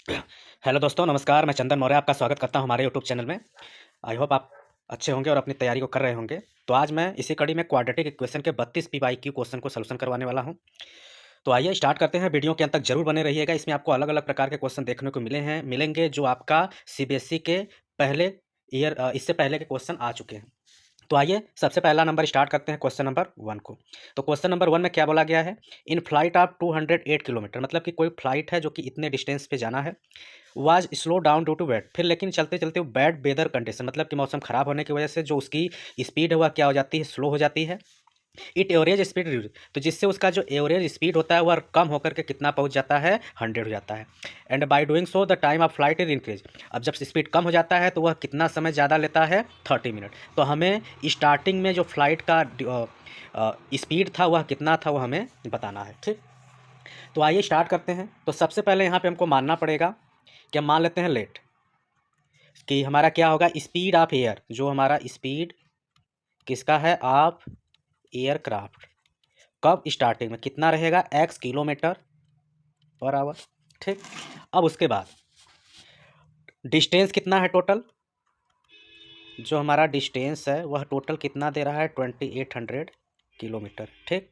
Hello दोस्तों, नमस्कार। मैं चंदन मौर्य आपका स्वागत करता हूं हमारे यूट्यूब चैनल में। आई होप आप अच्छे होंगे और अपनी तैयारी को कर रहे होंगे। तो आज मैं इसी कड़ी में क्वाड्रेटिक इक्वेशन के 32 पीवाईक्यू क्वेश्चन को सॉल्यूशन करवाने वाला हूं। तो आइए स्टार्ट करते हैं। वीडियो के अंत तक जरूर बने रहिएगा। इसमें आपको अलग-अलग प्रकार के क्वेश्चन देखने को मिलेंगे जो आपका सीबीएसई के पहले इससे पहले के क्वेश्चन आ चुके हैं। तो आइए सबसे पहला नंबर स्टार्ट करते हैं क्वेश्चन नंबर 1 को। तो क्वेश्चन नंबर 1 में क्या बोला गया है? इन फ्लाइट ऑफ 208 किलोमीटर, मतलब कि कोई फ्लाइट है जो कि इतने डिस्टेंस पे जाना है, was slow down due to bad, फिर लेकिन चलते चलते वो बैड वेदर कंडीशन, मतलब कि मौसम खराब होने की वजह से जो उसकी स्पीड है वह क्या हो जाती है, स्लो हो जाती है। इट एवरेज स्पीड रिड्यूस, तो जिससे उसका जो एवरेज स्पीड होता है वह कम होकर के कितना पहुंच जाता है, 100 हो जाता है। And by doing so the time of flight is increase, अब जब स्पीड कम हो जाता है तो वह कितना समय ज़्यादा लेता है, 30 मिनट। तो हमें स्टार्टिंग में जो फ्लाइट का स्पीड था वह कितना था वह हमें बताना है। ठीक, तो आइए स्टार्ट करते हैं। तो सबसे पहले यहाँ पे हमको मानना पड़ेगा कि हम मान लेते हैं लेट कि हमारा क्या होगा, स्पीड ऑफ एयर, जो हमारा स्पीड किसका है, ऑफ एयरक्राफ्ट, कब स्टार्टिंग में कितना रहेगा, x किलोमीटर पर आवर। ठीक, अब उसके बाद डिस्टेंस कितना है टोटल, जो हमारा डिस्टेंस है वह टोटल कितना दे रहा है, 2800 किलोमीटर। ठीक,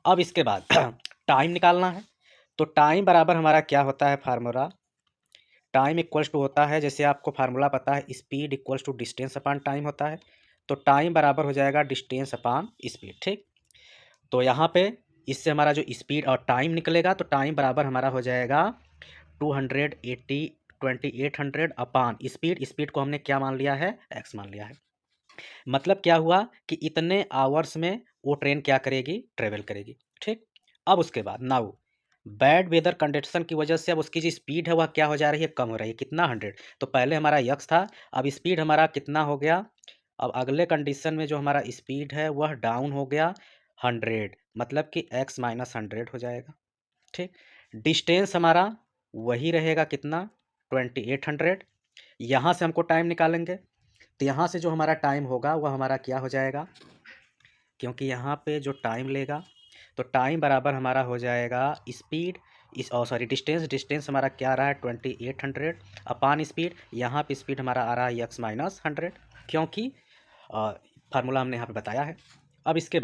अब इसके बाद टाइम निकालना है। तो टाइम बराबर हमारा क्या होता है, फार्मूला टाइम इक्वल्स टू होता है, जैसे आपको फार्मूला पता है, speed equals to distance upon time होता है। तो टाइम बराबर हो जाएगा डिस्टेंस अपॉन स्पीड। ठीक, तो यहाँ पे इससे हमारा जो स्पीड और टाइम निकलेगा, तो टाइम बराबर हमारा हो जाएगा 2800 अपॉन स्पीड। स्पीड को हमने क्या मान लिया है, एक्स मान लिया है। मतलब क्या हुआ कि इतने आवर्स में वो ट्रेन क्या करेगी, ट्रेवल करेगी। ठीक, अब उसके बाद नाउ बैड वेदर कंडीशन की वजह से अब उसकी जो स्पीड है वह क्या हो जा रही है, कम हो रही है। कितना, 100। तो पहले हमारा यक्स था, अब स्पीड हमारा कितना हो गया, अब अगले कंडीशन में जो हमारा स्पीड है वह डाउन हो गया 100, मतलब कि x माइनस 100 हो जाएगा। ठीक, डिस्टेंस हमारा वही रहेगा, कितना, 2800। यहाँ से हमको टाइम निकालेंगे, तो यहाँ से जो हमारा टाइम होगा वह हमारा क्या हो जाएगा, क्योंकि यहाँ पे जो टाइम लेगा, तो टाइम बराबर हमारा हो जाएगा स्पीड सॉरी डिस्टेंस हमारा क्या आ रहा है, 2800 अपान स्पीड। यहाँ पे स्पीड हमारा आ रहा है x माइनस 100, क्योंकि फार्मूला हमने यहाँ पे बताया है। अब इसके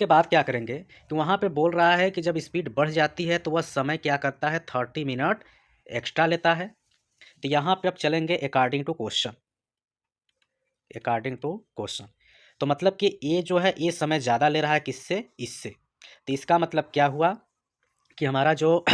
बाद क्या करेंगे कि वहाँ पे बोल रहा है कि जब स्पीड बढ़ जाती है तो वह समय क्या करता है, 30 मिनट एक्स्ट्रा लेता है। तो यहाँ पे अब चलेंगे अकॉर्डिंग टू क्वेश्चन। तो मतलब कि ये जो है ये समय ज़्यादा ले रहा है, किससे, इससे। तो इसका मतलब क्या हुआ कि हमारा जो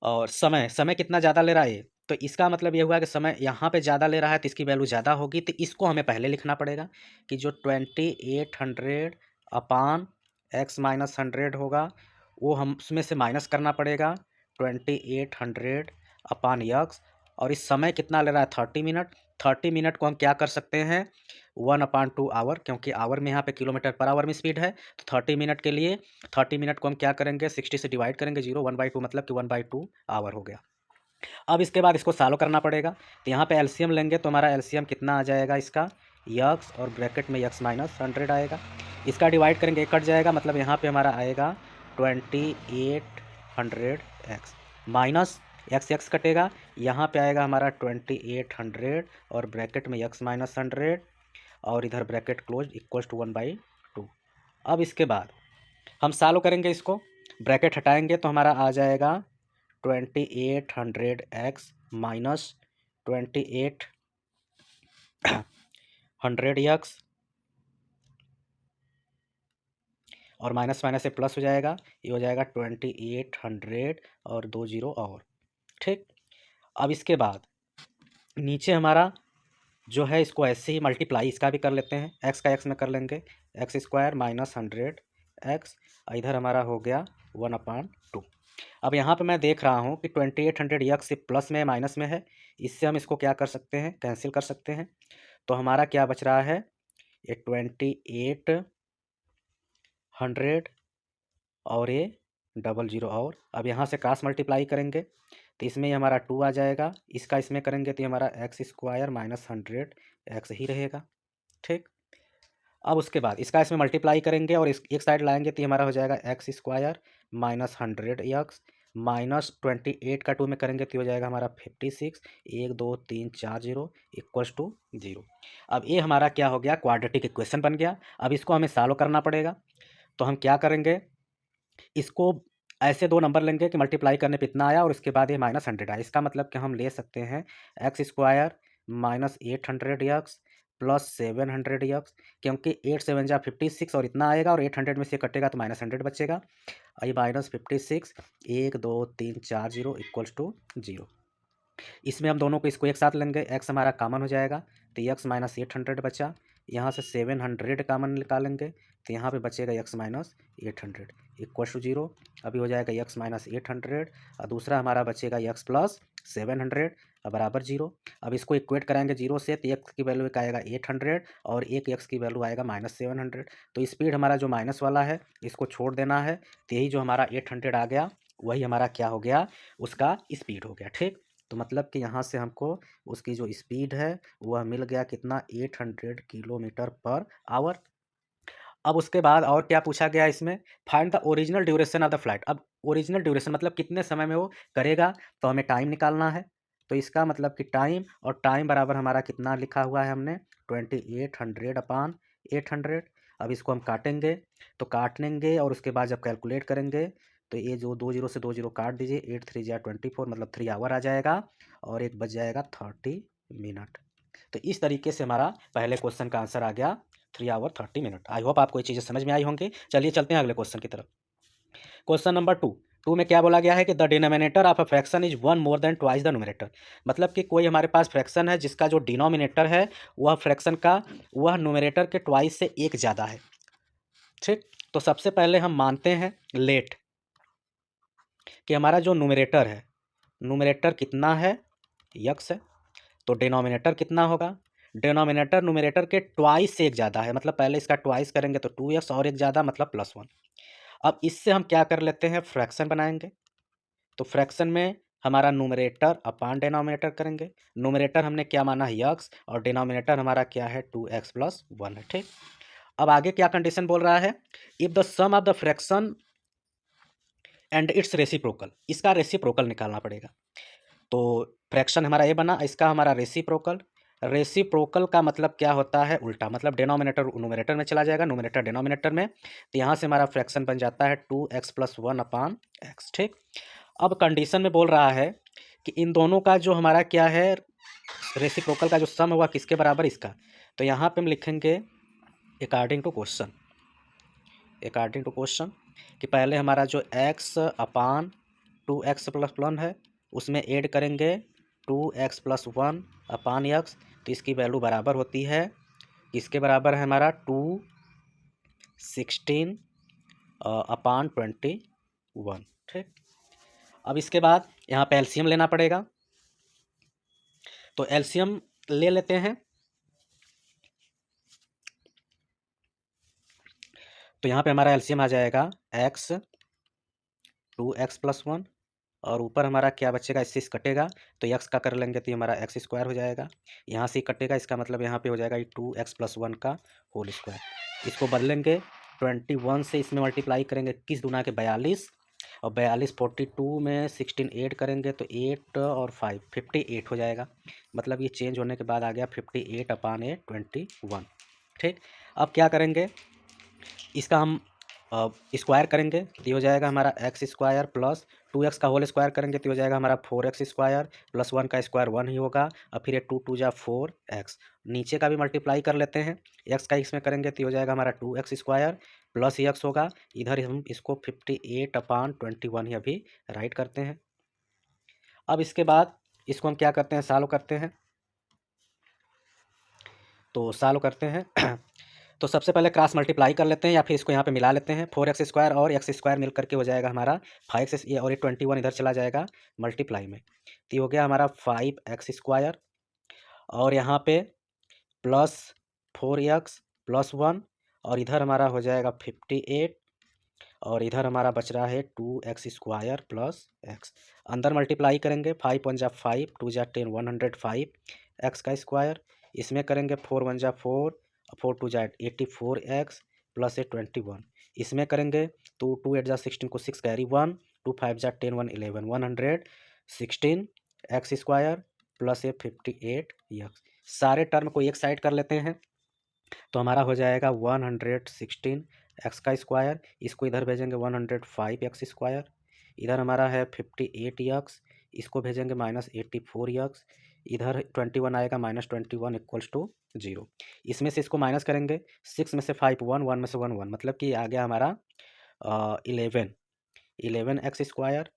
और समय कितना ज़्यादा ले रहा है ये, तो इसका मतलब ये हुआ कि समय यहाँ पे ज़्यादा ले रहा है तो इसकी वैल्यू ज़्यादा होगी। तो इसको हमें पहले लिखना पड़ेगा कि जो 2800 अपान x माइनस 100 होगा, वो हम उसमें से माइनस करना पड़ेगा 2800 अपान यक्स। और इस समय कितना ले रहा है, 30 मिनट। 30 मिनट को हम क्या कर सकते हैं, 1/2 आवर, क्योंकि आवर में यहाँ पे किलोमीटर पर आवर में स्पीड है। तो 30 मिनट के लिए 30 मिनट को हम क्या करेंगे, 60 से डिवाइड करेंगे, 1/2 मतलब कि 1/2 आवर हो गया। अब इसके बाद इसको सॉल्व करना पड़ेगा। तो यहाँ पे एलसीएम लेंगे तो हमारा एलसीएम कितना आ जाएगा इसका, यक्स और ब्रैकेट में x माइनस 100 आएगा। इसका डिवाइड करेंगे, कट जाएगा, मतलब यहाँ पे हमारा आएगा 2800x माइनस x कटेगा, यहाँ पे आएगा हमारा 2800 और ब्रैकेट में x माइनस 100 और इधर ब्रैकेट क्लोज इक्वल्स टू 1/2। अब इसके बाद हम सॉल्व करेंगे, इसको ब्रैकेट हटाएंगे तो हमारा आ जाएगा 2800x माइनस 2800x और माइनस माइनस से प्लस हो जाएगा, ये हो जाएगा 2800 और 2 जीरो और। ठीक, अब इसके बाद नीचे हमारा जो है इसको ऐसे ही मल्टीप्लाई इसका भी कर लेते हैं, x का x में कर लेंगे, x² माइनस 100x, इधर हमारा हो गया 1/2। अब यहाँ पे मैं देख रहा हूँ कि 2800 यक्स से प्लस में माइनस में है, इससे हम इसको क्या कर सकते हैं, कैंसिल कर सकते हैं। तो हमारा क्या बच रहा है, ये 2800 और ये 00 और। अब यहाँ से क्रॉस मल्टीप्लाई करेंगे तो इसमें ही हमारा 2 आ जाएगा, इसका इसमें करेंगे तो ये हमारा x² माइनस 100x ही रहेगा। ठीक, अब उसके बाद इसका इसमें मल्टीप्लाई करेंगे और इस एक साइड लाएंगे तो ये हमारा हो जाएगा x² माइनस 100x -28 का 2 में करेंगे तो हो जाएगा हमारा 56, 1 2 3 4 0 इक्वल्स टू 0। अब ये हमारा क्या हो गया, क्वाड्रेटिक इक्वेशन बन गया। अब इसको हमें सॉल्व करना पड़ेगा। तो हम क्या करेंगे, इसको ऐसे दो नंबर लेंगे कि मल्टीप्लाई करने पे इतना आया और उसके बाद ये -100 आया। इसका मतलब कि हम ले सकते हैं एक्स स्क्वायर -800 प्लस 700 क्योंकि 8 7 जा 56 और इतना आएगा और 800 में से कटेगा तो -100 बचेगा। ये -56 1 2 3 4 0 इक्वल्स टू 0। इसमें हम दोनों को इसको एक साथ लेंगे, एक्स हमारा कॉमन हो जाएगा तो एक्स -800 बचा। यहाँ से 700 कॉमन निकालेंगे तो यहाँ पे बचेगा एक्स -800 इक्वल टू 0। अभी हो जाएगा एक्स -800 और दूसरा हमारा बचेगा एक्स प्लस 700 बराबर 0। अब इसको इक्वेट कराएंगे 0 से तो एक्स की वैल्यू एक आएगा 800 और एक एक्स की वैल्यू आएगा -700। तो स्पीड हमारा जो माइनस वाला है इसको छोड़ देना है तो यही जो हमारा 800 आ गया वही हमारा क्या हो गया, उसका स्पीड हो गया। ठीक, तो मतलब कि यहाँ से हमको उसकी जो स्पीड है वह मिल गया कितना, 800 किलोमीटर पर आवर। अब उसके बाद और क्या पूछा गया इसमें, find the original duration of the flight. अब ओरिजिनल ड्यूरेशन मतलब कितने समय में वो करेगा, तो हमें टाइम निकालना है। तो इसका मतलब कि टाइम, और टाइम बराबर हमारा कितना लिखा हुआ है हमने 2800 अपान 800। अब इसको हम काटेंगे, तो काटेंगे और उसके बाद जब कैलकुलेट करेंगे तो ये जो 2 0 से 2 0 काट दीजिए, 8 3 जा 24 मतलब 3 आवर आ जाएगा और एक बच जाएगा 30 मिनट। तो इस तरीके से हमारा पहले क्वेश्चन का आंसर आ गया 3 आवर 30 मिनट। आई होप आपको ये चीज़ें समझ में आई होंगी। चलिए चलते हैं अगले क्वेश्चन की तरफ। क्वेश्चन नंबर 2 में क्या बोला गया है कि the denominator of a fraction is 1 more than twice the numerator. मतलब कि कोई हमारे पास फ्रैक्शन है जिसका जो डिनोमिनेटर है वह फ्रैक्शन का वह न्यूमरेटर के ट्वाइस से एक ज़्यादा है। ठीक, तो सबसे पहले हम मानते हैं लेट कि हमारा जो न्यूमरेटर है, न्यूमरेटर कितना है, यक्स है, तो डिनोमिनेटर कितना होगा, डिनोमिनेटर न्यूमरेटर के ट्वाइस से एक ज़्यादा है। मतलब पहले इसका ट्वाइस करेंगे तो 2x और एक ज़्यादा मतलब +1। अब इससे हम क्या कर लेते हैं, फ्रैक्शन बनाएंगे। तो फ्रैक्शन में हमारा न्यूमरेटर अपान डिनोमिनेटर करेंगे। न्यूमरेटर हमने क्या माना है, यक्स, और डिनोमिनेटर हमारा क्या है 2x + 1 है। ठीक, अब आगे क्या कंडीशन बोल रहा है, if the sum of the fraction and its reciprocal. इसका रेसिप्रोकल निकालना पड़ेगा। तो फ्रैक्शन हमारा ये बना, इसका हमारा रेसिप्रोकल। रेसिप्रोकल का मतलब क्या होता है, उल्टा, मतलब डिनोमिनेटर न्यूमरेटर में चला जाएगा, न्यूमरेटर डिनोमिनेटर में। तो यहाँ से हमारा फ्रैक्शन बन जाता है 2x + 1 अपान x। ठीक, अब कंडीशन में बोल रहा है कि इन दोनों का जो हमारा क्या है, रेसिप्रोकल का जो सम हुआ किसके बराबर, इसका। तो यहाँ पे हम लिखेंगे according to question, according to question कि पहले हमारा जो x अपान 2x + 1 है उसमें ऐड करेंगे 2x + 1 अपान x। तो इसकी वैल्यू बराबर होती है, इसके बराबर है हमारा 216 अपान 21। ठीक, अब इसके बाद यहाँ पे एलसीएम लेना पड़ेगा। तो एलसीएम ले लेते हैं। तो यहाँ पे हमारा एलसीएम आ जाएगा x 2x + 1 और ऊपर हमारा क्या बचेगा, इससे इस कटेगा तो x का कर लेंगे तो ये हमारा x² हो जाएगा। यहाँ से कटेगा, इसका मतलब यहाँ पे हो जाएगा 2x + 1 का होल स्क्वायर। इसको बदलेंगे 21 से, इसमें मल्टीप्लाई करेंगे 21 दूना के 42 और 42 42 में 16 ऐड करेंगे तो 8 और 5 58 हो जाएगा। मतलब ये चेंज होने के बाद आ गया 58 अपान 21। ठीक, अब क्या करेंगे, इसका हम स्क्वायर करेंगे तो हो जाएगा हमारा x² प्लस 2x का होल स्क्वायर करेंगे तो हो जाएगा हमारा 4x² प्लस 1 का स्क्वायर 1 ही होगा और फिर 2 2 जा 4x। नीचे का भी मल्टीप्लाई कर लेते हैं, x का इसमें करेंगे तो हो जाएगा हमारा 2x² प्लस x होगा। इधर हम इसको 58 अपान 21 ही अभी राइट करते हैं। अब इसके बाद इसको हम क्या करते हैं, सॉल्व करते हैं। तो सॉल्व करते हैं तो सबसे पहले क्रॉस मल्टीप्लाई कर लेते हैं या फिर इसको यहाँ पे मिला लेते हैं। 4x² और x² मिल करके हो जाएगा हमारा 5x, ये और ये 21 इधर चला जाएगा मल्टीप्लाई में। तो ये हो गया हमारा 5x² और यहाँ पे प्लस 4x + 1 और इधर हमारा हो जाएगा 58 और इधर हमारा बच रहा है 2x² प्लस x। अंदर मल्टीप्लाई करेंगे 5 1 जा 5 2 जा 10 105 x का स्क्वायर। इसमें करेंगे 4 1 जा 4 4 2 जा 84x प्लस 21। इसमें करेंगे तो 2 8 जा 16 को 6 कैरी 1 2 5 जा 10 1 11 116 एक्स स्क्वायर प्लस ये 58 एक्स। सारे टर्म को एक साइड कर लेते हैं तो हमारा हो जाएगा 116 एक्स का स्क्वायर, इसको इधर भेजेंगे 105 एक्स स्क्वायर, इधर हमारा है 58 एक्स, इसको भेजेंगे -84 एक्स, इधर 21 आएगा -21 इक्वल्स टू 0। इसमें से इसको माइनस करेंगे, 6 में से 5 1, 1 में से 1 1, मतलब कि आ गया हमारा 11 एक्स स्क्वायर।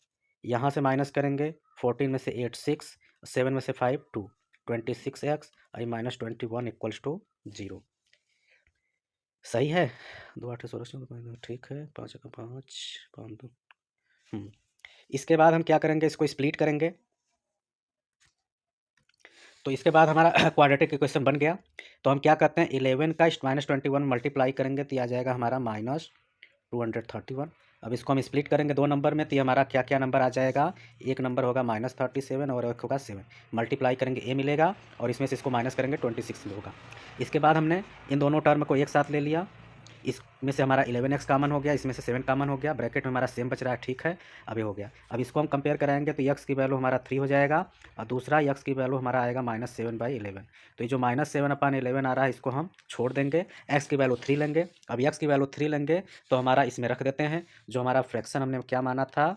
यहाँ से माइनस करेंगे, 14 में से 8 6, 7 में से 5 2, 26 एक्स आई -21 इक्वल्स टू 0। सही है, 2 8 16 ठीक है, 5 का 5 5 2। इसके बाद हम क्या करेंगे, इसको स्प्लिट करेंगे। तो इसके बाद हमारा क्वाड्रेटिक इक्वेशन बन गया। तो हम क्या करते हैं, 11 का -21 मल्टीप्लाई करेंगे तो आ जाएगा हमारा -231। अब इसको हम स्प्लिट करेंगे 2 नंबर में तो ये हमारा क्या क्या नंबर आ जाएगा, एक नंबर होगा -37 और एक होगा 7। मल्टीप्लाई करेंगे ए मिलेगा और इसमें से इसको माइनस करेंगे 26 होगा। इसके बाद हमने इन दोनों टर्म को एक साथ ले लिया, इसमें से हमारा 11x कॉमन हो गया, इसमें से 7 कॉमन हो गया, ब्रैकेट में हमारा सेम बच रहा है, ठीक है। अब ये हो गया। अब इसको हम कंपेयर कराएंगे तो x की वैल्यू हमारा 3 हो जाएगा और दूसरा x की वैल्यू हमारा आएगा -7/11। तो ये जो -7/11 आ रहा है इसको हम छोड़ देंगे, x की वैल्यू 3 लेंगे। अब x की वैल्यू 3 लेंगे तो हमारा इसमें रख देते हैं, जो हमारा फ्रैक्शन हमने क्या माना था,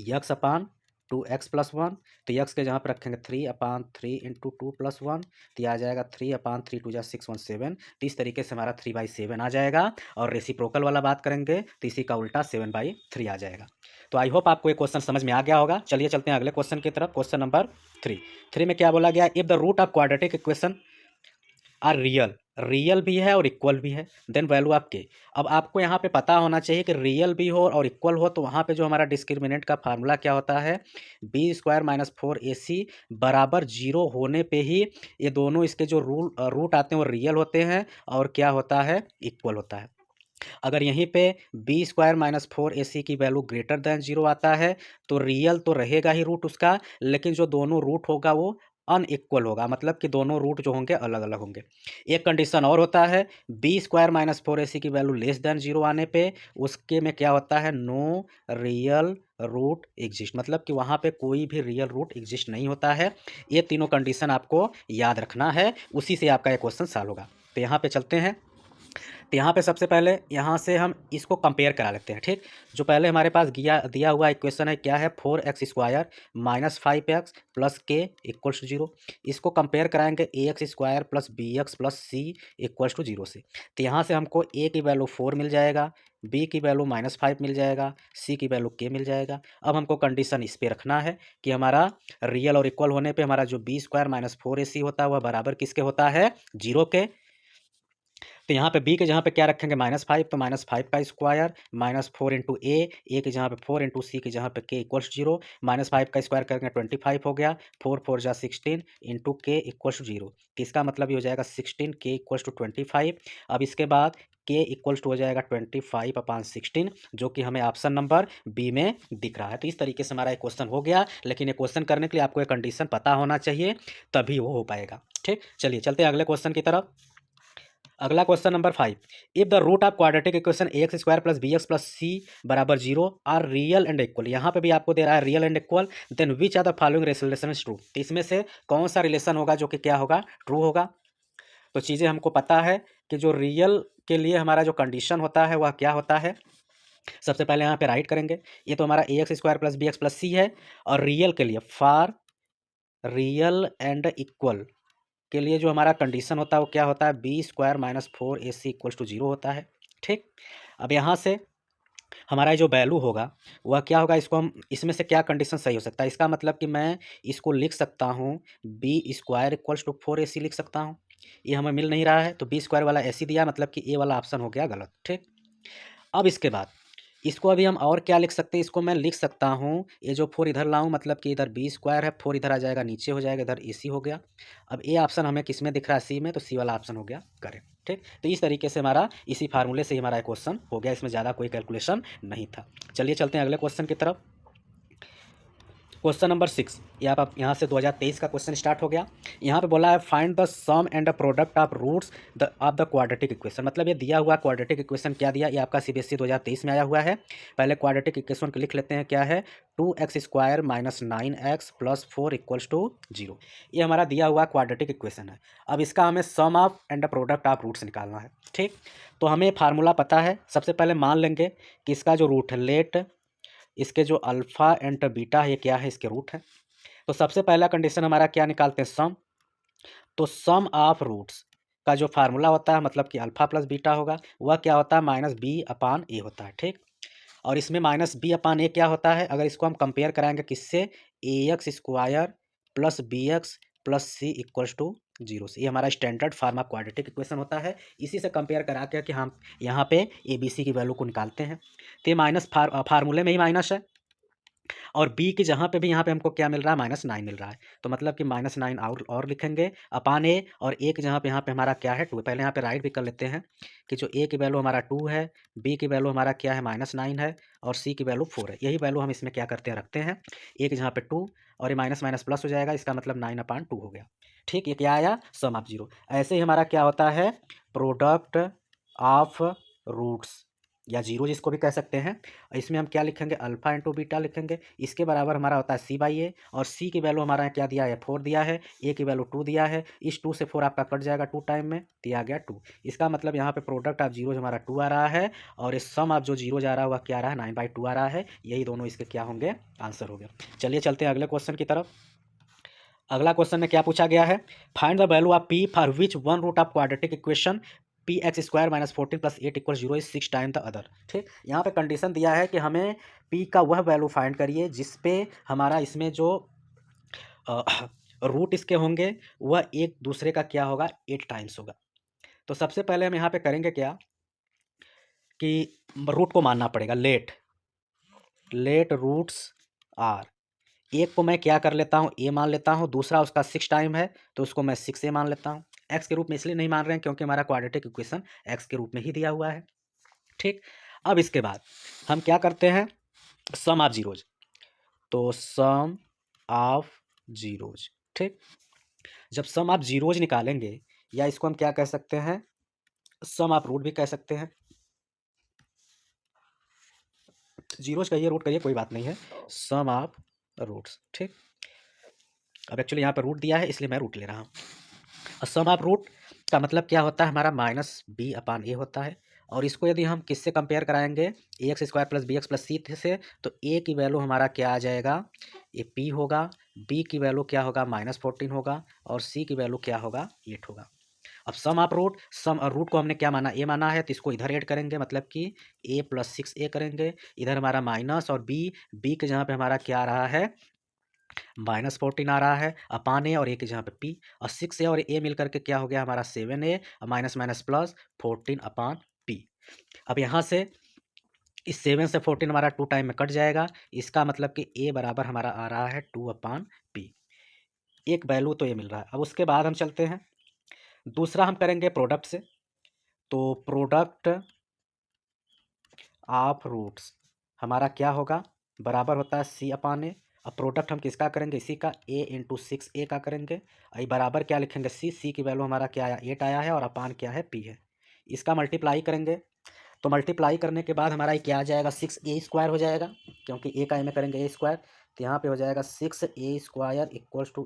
x/2x + 1, तो x के जहाँ पर रखेंगे 3/3 × 2 + 1, तो आ जाएगा 3/3 2 जा 6 1 7। तो इस तरीके से हमारा 3/7 आ जाएगा। और रेसिप्रोकल वाला बात करेंगे तो इसी का उल्टा 7/3 आ जाएगा। तो आई होप आपको ये क्वेश्चन समझ में आ गया होगा। चलिए चलते हैं अगले क्वेश्चन की तरफ। क्वेश्चन नंबर 3 में क्या बोला गया, if the root of quadratic equation are real भी है और इक्वल भी है, देन वैल्यू ऑफ के। अब आपको यहाँ पे पता होना चाहिए कि रियल भी हो और इक्वल हो, तो वहाँ पे जो हमारा डिस्क्रिमिनेंट का फार्मूला क्या होता है, b² - 4ac बराबर 0 होने पे ही ये दोनों इसके जो रूट आते हैं वो रियल होते हैं और क्या होता है, इक्वल होता है। अगर यहीं पे b² - 4ac की वैल्यू ग्रेटर देन 0 आता है तो रियल तो रहेगा ही रूट उसका, लेकिन जो दोनों रूट होगा वो अनइक्वल होगा, मतलब कि दोनों रूट जो होंगे अलग अलग होंगे। एक कंडीशन और होता है, b² - 4ac की वैल्यू लेस देन 0 आने पे उसके में क्या होता है, नो रियल रूट एग्जिस्ट, मतलब कि वहाँ पे कोई भी रियल रूट एग्जिस्ट नहीं होता है। ये तीनों कंडीशन आपको याद रखना है, उसी से आपका ये क्वेश्चन सॉल्व होगा। तो यहाँ पे चलते हैं। तो यहाँ पे सबसे पहले यहाँ से हम इसको कंपेयर करा लेते हैं, ठीक। जो पहले हमारे पास दिया हुआ इक्वेशन है क्या है, 4x² - 5x + k = 0। इसको कंपेयर कराएंगे ax² + bx + c = 0 से। तो यहाँ से हमको a की वैल्यू 4 मिल जाएगा, b की वैल्यू -5 मिल जाएगा, c की वैल्यू k मिल जाएगा। अब हमको कंडीशन इस पे रखना है कि हमारा रियल और इक्वल होने पे हमारा जो b² - 4ac होता है वह बराबर किसके होता है, 0 के। तो यहाँ पे b के जहाँ पे क्या रखेंगे, -5, तो -5 का स्क्वायर -4 × a के जहाँ पे 4 × c के जहाँ पे k = 0, -5 का स्क्वायर करेंगे 25 हो गया, 4 4 जा 16 × k = 0। तो इसका मतलब ये हो जाएगा 16 k = 25। अब इसके बाद k = हो जाएगा 25/16, जो कि हमें ऑप्शन नंबर बी में दिख रहा है। तो इस तरीके से हमारा एक क्वेश्चन हो गया, लेकिन ये क्वेश्चन करने के लिए आपको एक कंडीशन पता होना चाहिए, तभी वो हो पाएगा, ठीक। चलिए चलते हैं अगले क्वेश्चन की तरफ। अगला question number 5, if the root of quadratic equation ax² + bx + c बराबर 0 आर रियल एंड इक्वल। यहाँ पे भी आपको दे रहा है real and equal, then which are the following relation is true. तो इसमें से कौन सा रिलेशन होगा जो कि क्या होगा, ट्रू होगा। तो चीज़ें हमको पता है कि जो रियल के लिए हमारा जो कंडीशन होता है वह क्या होता है। सबसे पहले यहाँ पे राइट करेंगे, ये तो हमारा ax² + bx + c है, और रियल के लिए फॉर रियल एंड इक्वल के लिए जो हमारा कंडीशन होता है वो क्या होता है, b² - 4ac = 0 होता है, ठीक। अब यहाँ से हमारा जो वैल्यू होगा वह क्या होगा, इसको हम इसमें से क्या कंडीशन सही हो सकता है, इसका मतलब कि मैं इसको लिख सकता हूँ b² = 4ac लिख सकता हूँ। ये हमें मिल नहीं रहा है तो b² वाला ac दिया, मतलब कि ए वाला ऑप्शन हो गया गलत, ठीक। अब इसके बाद इसको अभी हम और क्या लिख सकते हैं, इसको मैं लिख सकता हूँ, ये जो 4 इधर लाऊं, मतलब कि इधर b² है, 4 इधर आ जाएगा, नीचे हो जाएगा, इधर ac हो गया। अब ये ऑप्शन हमें किस में दिख रहा है, c में, तो c वाला ऑप्शन हो गया करेक्ट, ठीक। तो इस तरीके से हमारा इसी फार्मूले से ही हमारा क्वेश्चन हो गया, इसमें ज़्यादा कोई कैलकुलेशन नहीं था। चलिए चलते हैं अगले क्वेश्चन की तरफ। क्वेश्चन नंबर 6, ये आप यहाँ से 2023 का क्वेश्चन स्टार्ट हो गया। यहाँ पे बोला है find the sum and the product of roots the of the quadratic equation. मतलब ये दिया हुआ क्वाड्रेटिक इक्वेशन क्या दिया, ये आपका सीबीएसई 2023 में आया हुआ है। पहले क्वाड्रेटिक इक्वेशन को लिख लेते हैं, क्या है 2x² - 9x + 4 = 0। ये हमारा दिया हुआ क्वाड्रेटिक इक्वेशन है। अब इसका हमें sum of and the product of roots निकालना है। ठीक, तो हमें फार्मूला पता है। सबसे पहले मान लेंगे कि इसका जो रूट है लेट इसके जो अल्फ़ा एंड बीटा है ये क्या है, इसके रूट है। तो सबसे पहला कंडीशन हमारा क्या निकालते हैं, सम। तो सम ऑफ रूट्स का जो फार्मूला होता है मतलब कि अल्फ़ा प्लस बीटा होगा, वह क्या होता है -b/a होता है। ठीक, और इसमें -b/a क्या होता है, अगर इसको हम कंपेयर कराएंगे किससे, ax² + bx + c = 0 से। ये हमारा standard form of quadratic equation होता है। इसी से कंपेयर करा के कि हम यहाँ पे ए बी सी की वैल्यू को निकालते हैं। तो ये माइनस फार्मूले में ही माइनस है, और बी की जहाँ पे भी यहाँ पे हमको क्या मिल रहा है, -9 मिल रहा है। तो मतलब कि -9 और लिखेंगे अपान ए, और ए की जहाँ पे यहाँ पे हमारा क्या है 2। पहले यहाँ पे राइट भी कर लेते हैं कि जो ए की वैल्यू हमारा 2 है, बी की वैल्यू हमारा क्या है -9 है, और सी की वैल्यू 4 है। यही वैल्यू हम इसमें क्या करते हैं, रखते हैं। ए की जहाँ पे 2 और ये माइनस माइनस प्लस हो जाएगा, इसका मतलब 9/2 हो गया। ठीक, ये क्या आया, सम ऑफ 0। ऐसे ही हमारा क्या होता है, प्रोडक्ट ऑफ रूट्स या जीरो जिसको भी कह सकते हैं। इसमें हम क्या लिखेंगे, अल्फा इंटू बीटा लिखेंगे। इसके बराबर हमारा होता है c/a, और c की वैल्यू हमारा क्या दिया है, 4 दिया है, a की वैल्यू 2 दिया है। इस 2 से 4 आपका कट जाएगा 2 टाइम में, तो आ गया 2। इसका मतलब यहाँ पे प्रोडक्ट ऑफ जीरो हमारा 2 आ रहा है, और इस सम ऑफ जो जीरो जा रहा है वह क्या आ रहा है, 9/2 आ रहा है। यही दोनों इसके क्या होंगे, आंसर हो गया। चलिए चलते हैं अगले क्वेश्चन की तरफ। अगला क्वेश्चन में क्या पूछा गया है, find the value of p for which one root of quadratic equation px² - 14 + 8 = 0 is 6 time the other. ठीक, यहाँ पे कंडीशन दिया है कि हमें p का वह वैल्यू फाइंड करिए जिस पे हमारा इसमें जो रूट इसके होंगे वह एक दूसरे का क्या होगा, 8 टाइम्स होगा। तो सबसे पहले हम यहाँ पे करेंगे क्या कि रूट को मानना पड़ेगा, लेट रूट्स आर। एक को मैं क्या कर लेता हूँ, ए मान लेता हूँ, दूसरा उसका 6 टाइम है तो उसको मैं 6a मान लेता हूँ। एक्स के रूप में इसलिए नहीं मान रहे हैं क्योंकि हमारा क्वाड्रेटिक इक्वेशन एक्स के रूप में ही दिया हुआ है। ठीक, अब इसके बाद हम क्या करते हैं, सम ऑफ जीरोज। तो सम ऑफ जीरोज, ठीक, जब सम ऑफ जीरोज निकालेंगे, या इसको हम क्या कह सकते हैं, सम ऑफ रूट भी कह सकते हैं। जीरोज कहिए, रूट कहिए, कोई बात नहीं है, सम ऑफ रूट्स। ठीक, अब एक्चुअली यहाँ पर रूट दिया है इसलिए मैं रूट ले रहा हूँ। सम ऑफ रूट का मतलब क्या होता है, हमारा -b/a होता है। और इसको यदि हम किससे कंपेयर कराएंगे, ax² + bx + c से, तो a की वैल्यू हमारा क्या आ जाएगा, ये p होगा, b की वैल्यू क्या होगा, -14 होगा, और c की वैल्यू क्या होगा, 8 होगा। अब सम ऑफ रूट, सम और रूट को हमने क्या माना, a माना है, तो इसको इधर ऐड करेंगे, मतलब कि a + 6a करेंगे। इधर हमारा माइनस, और b के जहाँ पे हमारा क्या आ रहा है, -14 आ रहा है, अपान ए, और ए की जहाँ पे p, और 6a और a मिल करके क्या हो गया हमारा 7a, minus minus plus 14/p। अब यहाँ से इस 7 से 14 हमारा 2 टाइम में कट जाएगा। इसका मतलब कि a बराबर हमारा आ रहा है 2/p। एक वैल्यू तो ये मिल रहा है। अब उसके बाद हम चलते हैं, दूसरा हम करेंगे प्रोडक्ट से। तो प्रोडक्ट ऑफ रूट्स हमारा क्या होगा, बराबर होता है c/a। अब प्रोडक्ट हम किसका करेंगे, इसी का, a × 6a का करेंगे। ये बराबर क्या लिखेंगे, c की वैल्यू हमारा क्या आया, 8 आया है, और अपान क्या है, p है। इसका मल्टीप्लाई करेंगे, तो मल्टीप्लाई करने के बाद हमारा ये क्या आ जाएगा, 6a² हो जाएगा, क्योंकि a का a में करेंगे a²। तो यहाँ पे हो जाएगा 6a² =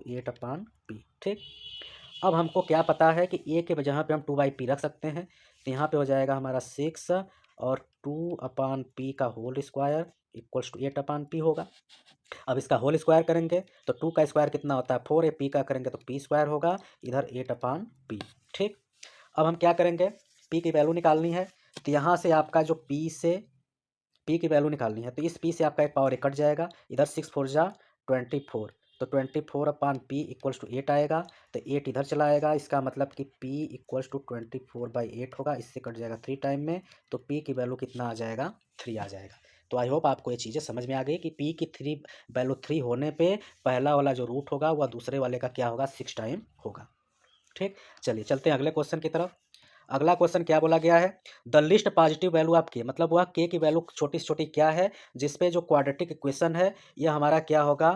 8/p। ठीक, अब हमको क्या पता है कि a के जहाँ पे हम 2/p रख सकते हैं, तो यहाँ पे हो जाएगा हमारा 6 और 2/p का होल स्क्वायर = 8/p होगा। अब इसका होल स्क्वायर करेंगे तो 2 का स्क्वायर कितना होता है, 4 है, p का करेंगे तो p² होगा, इधर 8/p। ठीक, अब हम क्या करेंगे, p की वैल्यू निकालनी है। तो यहाँ से आपका जो p की वैल्यू निकालनी है, तो इस p से आपका एक पावर 1 कट जाएगा, इधर 6 4 जा 24, तो 24/p = 8 आएगा। तो 8 इधर चला आएगा, इसका मतलब कि p = 24/8 होगा, इससे कट जाएगा 3 टाइम में, तो p की वैल्यू कितना आ जाएगा, 3 आ जाएगा। तो आई होप आपको ये चीज़ें समझ में आ गई कि p की 3 वैल्यू 3 होने पे पहला वाला जो रूट होगा वह दूसरे वाले का क्या होगा, 6 टाइम होगा। ठीक, चलिए चलते हैं अगले क्वेश्चन की तरफ। अगला क्वेश्चन क्या बोला गया है, the least positive value of k, मतलब वह k की वैल्यू छोटी से छोटी क्या है जिसपे जो क्वाड्रेटिक इक्वेशन है यह हमारा क्या होगा,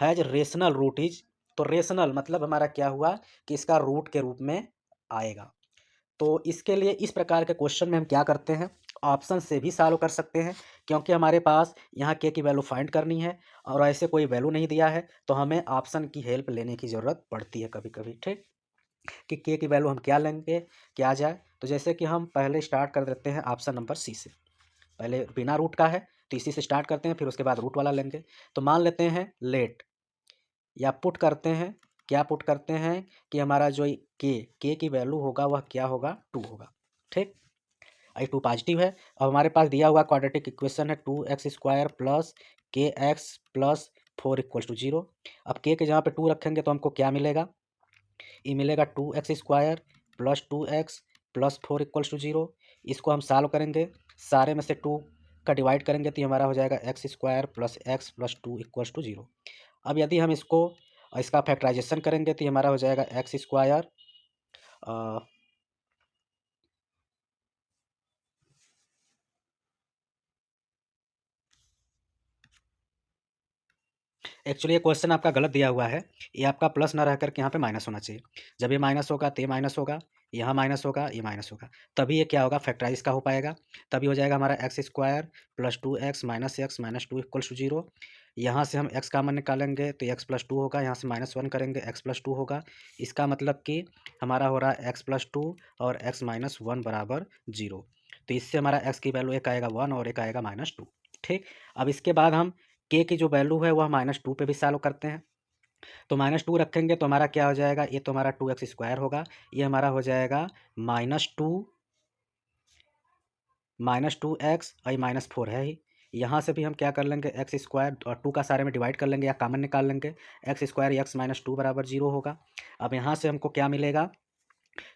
हैज रेशनल रूट इज, तो रेशनल मतलब हमारा क्या हुआ कि इसका रूट के रूप में आएगा। तो इसके लिए इस प्रकार के क्वेश्चन में हम क्या करते हैं, ऑप्शन से भी सॉल्व कर सकते हैं, क्योंकि हमारे पास यहाँ के की वैल्यू फाइंड करनी है और ऐसे कोई वैल्यू नहीं दिया है, तो हमें ऑप्शन की हेल्प लेने की ज़रूरत पड़ती है कभी कभी। ठीक, कि के की वैल्यू हम क्या लेंगे, क्या जाए। तो जैसे कि हम पहले स्टार्ट कर देते हैं ऑप्शन नंबर सी से, पहले बिना रूट का है तो इसी से स्टार्ट करते हैं, फिर उसके बाद रूट वाला लेंगे। तो मान लेते हैं लेट या पुट करते हैं, क्या पुट करते हैं कि हमारा जो के की वैल्यू होगा वह क्या होगा, 2 होगा। ठीक, आई 2 पॉजिटिव है। अब हमारे पास दिया हुआ क्वाड्रेटिक इक्वेशन है 2x² प्लस के एक्स प्लस 4 इक्वल्स टू 0। अब के जहाँ पे 2 रखेंगे तो हमको क्या मिलेगा, ये मिलेगा 2x² plus 2x plus 4 equals to 0। इसको हम सॉल्व करेंगे, सारे में से 2 का डिवाइड करेंगे तो ये हमारा हो जाएगा x² plus x plus 2 equals to 0। अब यदि हम इसका फैक्टराइजेशन करेंगे तो ये हमारा हो जाएगा x², एक्चुअली ये क्वेश्चन आपका गलत दिया हुआ है, ये आपका प्लस ना रह करके यहाँ पे माइनस होना चाहिए। जब ये माइनस होगा तो ये माइनस होगा, यहाँ माइनस होगा, ये माइनस होगा, तभी ये क्या होगा, फैक्टराइज का हो पाएगा। तभी हो जाएगा हमारा x² plus 2x minus x minus 2 equals to 0। यहाँ से हम x कामन निकालेंगे तो x प्लस 2 होगा, यहाँ से -1 करेंगे x प्लस 2 होगा। इसका मतलब कि हमारा हो रहा है x प्लस 2 और x माइनस 1 बराबर 0। तो इससे हमारा x की वैल्यू एक आएगा 1 और एक आएगा -2। ठीक, अब इसके बाद हम के की जो वैल्यू है वह -2 पे भी सॉल्व करते हैं। तो -2 रखेंगे तो हमारा क्या हो जाएगा, ये तो हमारा 2x² होगा, ये हमारा हो जाएगा -2x और ये -4 है ही। यहाँ से भी हम क्या कर लेंगे, x² और 2 का सारे में डिवाइड कर लेंगे या कॉमन निकाल लेंगे, x² x -2 बराबर 0 होगा। अब यहाँ से हमको क्या मिलेगा,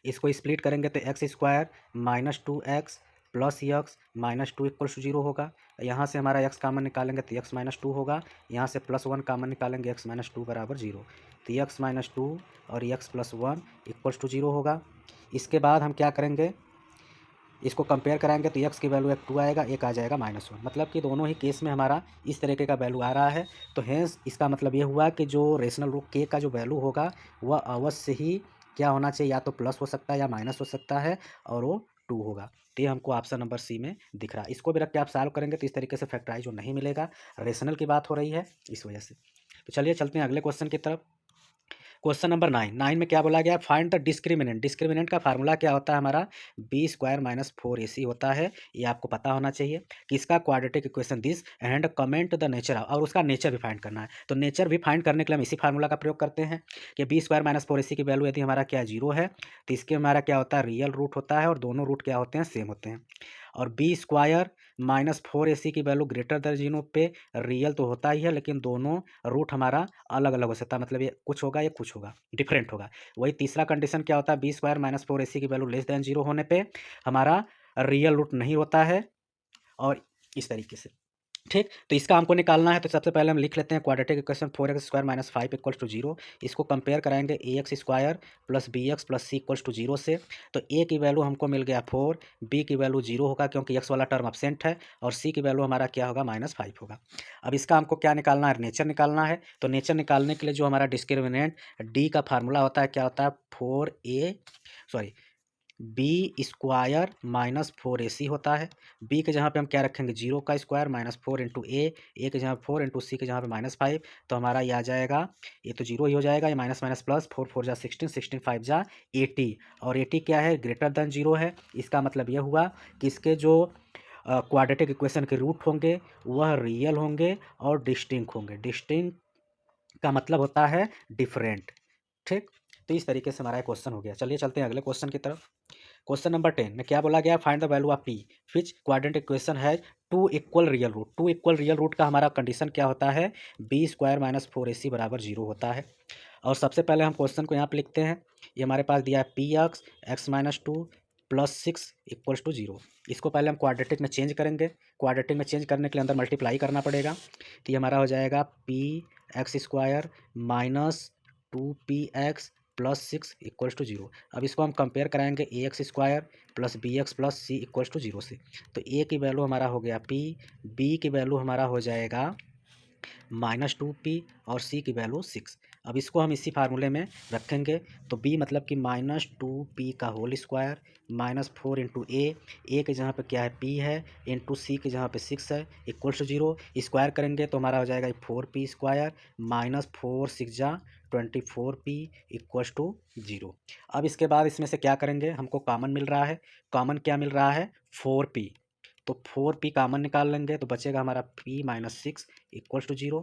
इसको स्प्लिट करेंगे तो x² -2x plus x -2 equals to 0 होगा। यहाँ से हमारा x कामन निकालेंगे तो x -2 होगा, यहाँ से +1 कामन निकालेंगे x -2 बराबर 0। तो x -2 और x +1 इक्वल्स टू 0 होगा। इसके बाद हम क्या करेंगे, इसको कंपेयर कराएंगे तो x की वैल्यू एक 2 आएगा, एक आ जाएगा -1, मतलब कि दोनों ही केस में हमारा इस तरीके का वैल्यू आ रहा है। तो हेंस इसका मतलब ये हुआ कि जो रेशनल रूट के का जो वैल्यू होगा वह अवश्य ही क्या होना चाहिए, या तो प्लस हो सकता है या माइनस हो सकता है, और वो 2 होगा। तो ये हमको ऑप्शन नंबर सी में दिख रहा है। इसको भी रख के आप सॉल्व करेंगे तो इस तरीके से फैक्टराइज जो नहीं मिलेगा, रेशनल की बात हो रही है इस वजह से। तो चलिए चलते हैं अगले क्वेश्चन की तरफ। क्वेश्चन नंबर 9 में क्या बोला गया, फाइंड द डिस्क्रिमिनेंट। डिस्क्रिमिनेंट का फार्मूला क्या होता है हमारा, b² माइनस 4ac होता है, ये आपको पता होना चाहिए। कि इसका quadratic equation this and comment the nature, और उसका नेचर भी फाइंड करना है। तो नेचर भी फाइंड करने के लिए हम इसी फार्मूला का प्रयोग करते हैं कि b² माइनस 4ac की वैल्यू यदि हमारा क्या 0 है तो इसके हमारा क्या होता है, रियल रूट होता है, और दोनों रूट क्या होते हैं, सेम होते हैं। और b² माइनस 4ac की वैल्यू ग्रेटर देन 0 पे रियल तो होता ही है, लेकिन दोनों रूट हमारा अलग अलग हो सकता है, मतलब ये कुछ होगा, ये कुछ होगा, डिफरेंट होगा। वही तीसरा कंडीशन क्या होता है, b² माइनस 4ac की वैल्यू लेस देन 0 होने पे हमारा रियल रूट नहीं होता है, और इस तरीके से। ठीक, तो इसका हमको निकालना है। तो सबसे पहले हम लिख लेते हैं quadratic equation 4x² minus 5 equals to 0। इसको कंपेयर कराएंगे ax² plus bx plus c equals to 0 से। तो a की वैल्यू हमको मिल गया 4, b की वैल्यू 0 होगा क्योंकि x वाला टर्म एब्सेंट है, और c की वैल्यू हमारा क्या होगा, -5 होगा। अब इसका हमको क्या निकालना है, नेचर निकालना है। तो नेचर निकालने के लिए जो हमारा डिस्क्रिमिनेंट d का फार्मूला होता है, क्या होता है, 4b² माइनस 4ac होता है। b के जहाँ पे हम क्या रखेंगे, 0 का स्क्वायर माइनस 4 इंटू a के जहाँ 4 इंटू सी के जहाँ पे -5, तो हमारा ये आ जाएगा, ये तो 0 ही हो जाएगा, ये माइनस माइनस प्लस, 4 4 जा 16, 16 5 जा 80, और 80 क्या है, ग्रेटर देन 0 है। इसका मतलब यह हुआ कि इसके जो क्वाड्रेटिक इक्वेशन के रूट होंगे वह रियल होंगे और डिस्टिंक्ट होंगे। डिस्टिंक्ट का मतलब होता है डिफरेंट। ठीक, तो इस तरीके से हमारा क्वेश्चन हो गया। चलिए चलते हैं अगले क्वेश्चन की तरफ। क्वेश्चन नंबर 10 में क्या बोला गया, find the value of p which quadratic equation है 2 equal real root. 2 equal real root का हमारा कंडीशन क्या होता है, b² माइनस 4ac बराबर 0 होता है। और सबसे पहले हम क्वेश्चन को यहाँ पे लिखते हैं। ये हमारे पास दिया है px x -2 plus 6 equals to 0। इसको पहले हम क्वाड्रेटिक में चेंज करेंगे। क्वाड्रेटिक में चेंज करने के लिए अंदर मल्टीप्लाई करना पड़ेगा। तो ये हमारा हो जाएगा px² minus 2px plus 6 equals to 0। अब इसको हम कंपेयर कराएंगे ax² plus bx plus c equals to 0 से। तो a की वैल्यू हमारा हो गया p, b की वैल्यू हमारा हो जाएगा -2p और c की वैल्यू 6। अब इसको हम इसी फार्मूले में रखेंगे, तो b मतलब कि -2p का होल स्क्वायर -4 इंटू ए के जहाँ पे क्या है p है, इंटू c के जहाँ पे 6 है, इक्वल्स टू 0। स्क्वायर करेंगे तो हमारा हो जाएगा 4p स्क्वायर -4 6 जा 24p इक्वल्स टू 0। अब इसके बाद इसमें से क्या करेंगे, हमको कॉमन मिल रहा है। कॉमन क्या मिल रहा है, 4p। तो 4p कॉमन निकाल लेंगे तो बचेगा हमारा p माइनस 6 इक्वल्स टू 0।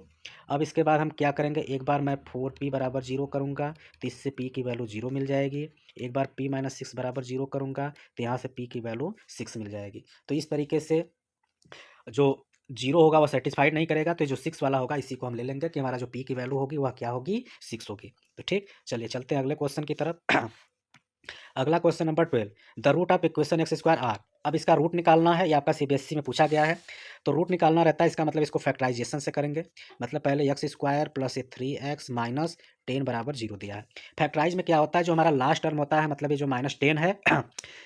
अब इसके बाद हम क्या करेंगे, एक बार मैं 4p बराबर 0 करूँगा तो इससे p की वैल्यू 0 मिल जाएगी। एक बार p माइनस 6 बराबर 0 करूँगा तो यहाँ से p की वैल्यू 6 मिल जाएगी। तो इस तरीके से जो 0 होगा वह सेटिस्फाइड नहीं करेगा, तो जो 6 वाला होगा इसी को हम ले लेंगे कि हमारा जो p की वैल्यू होगी वह क्या होगी, 6 होगी। तो ठीक, चलिए चलते हैं अगले क्वेश्चन की तरफ। अगला question number 12, the root of equation x square are. अब इसका रूट निकालना है, ये आपका सीबीएसई में पूछा गया है। तो रूट निकालना रहता है, इसका मतलब इसको फैक्टराइजेशन से करेंगे। मतलब पहले x square plus 3x minus 10 बराबर 0 दिया है। फैक्टराइज में क्या होता है, जो हमारा लास्ट टर्म होता है, मतलब ये जो -10 है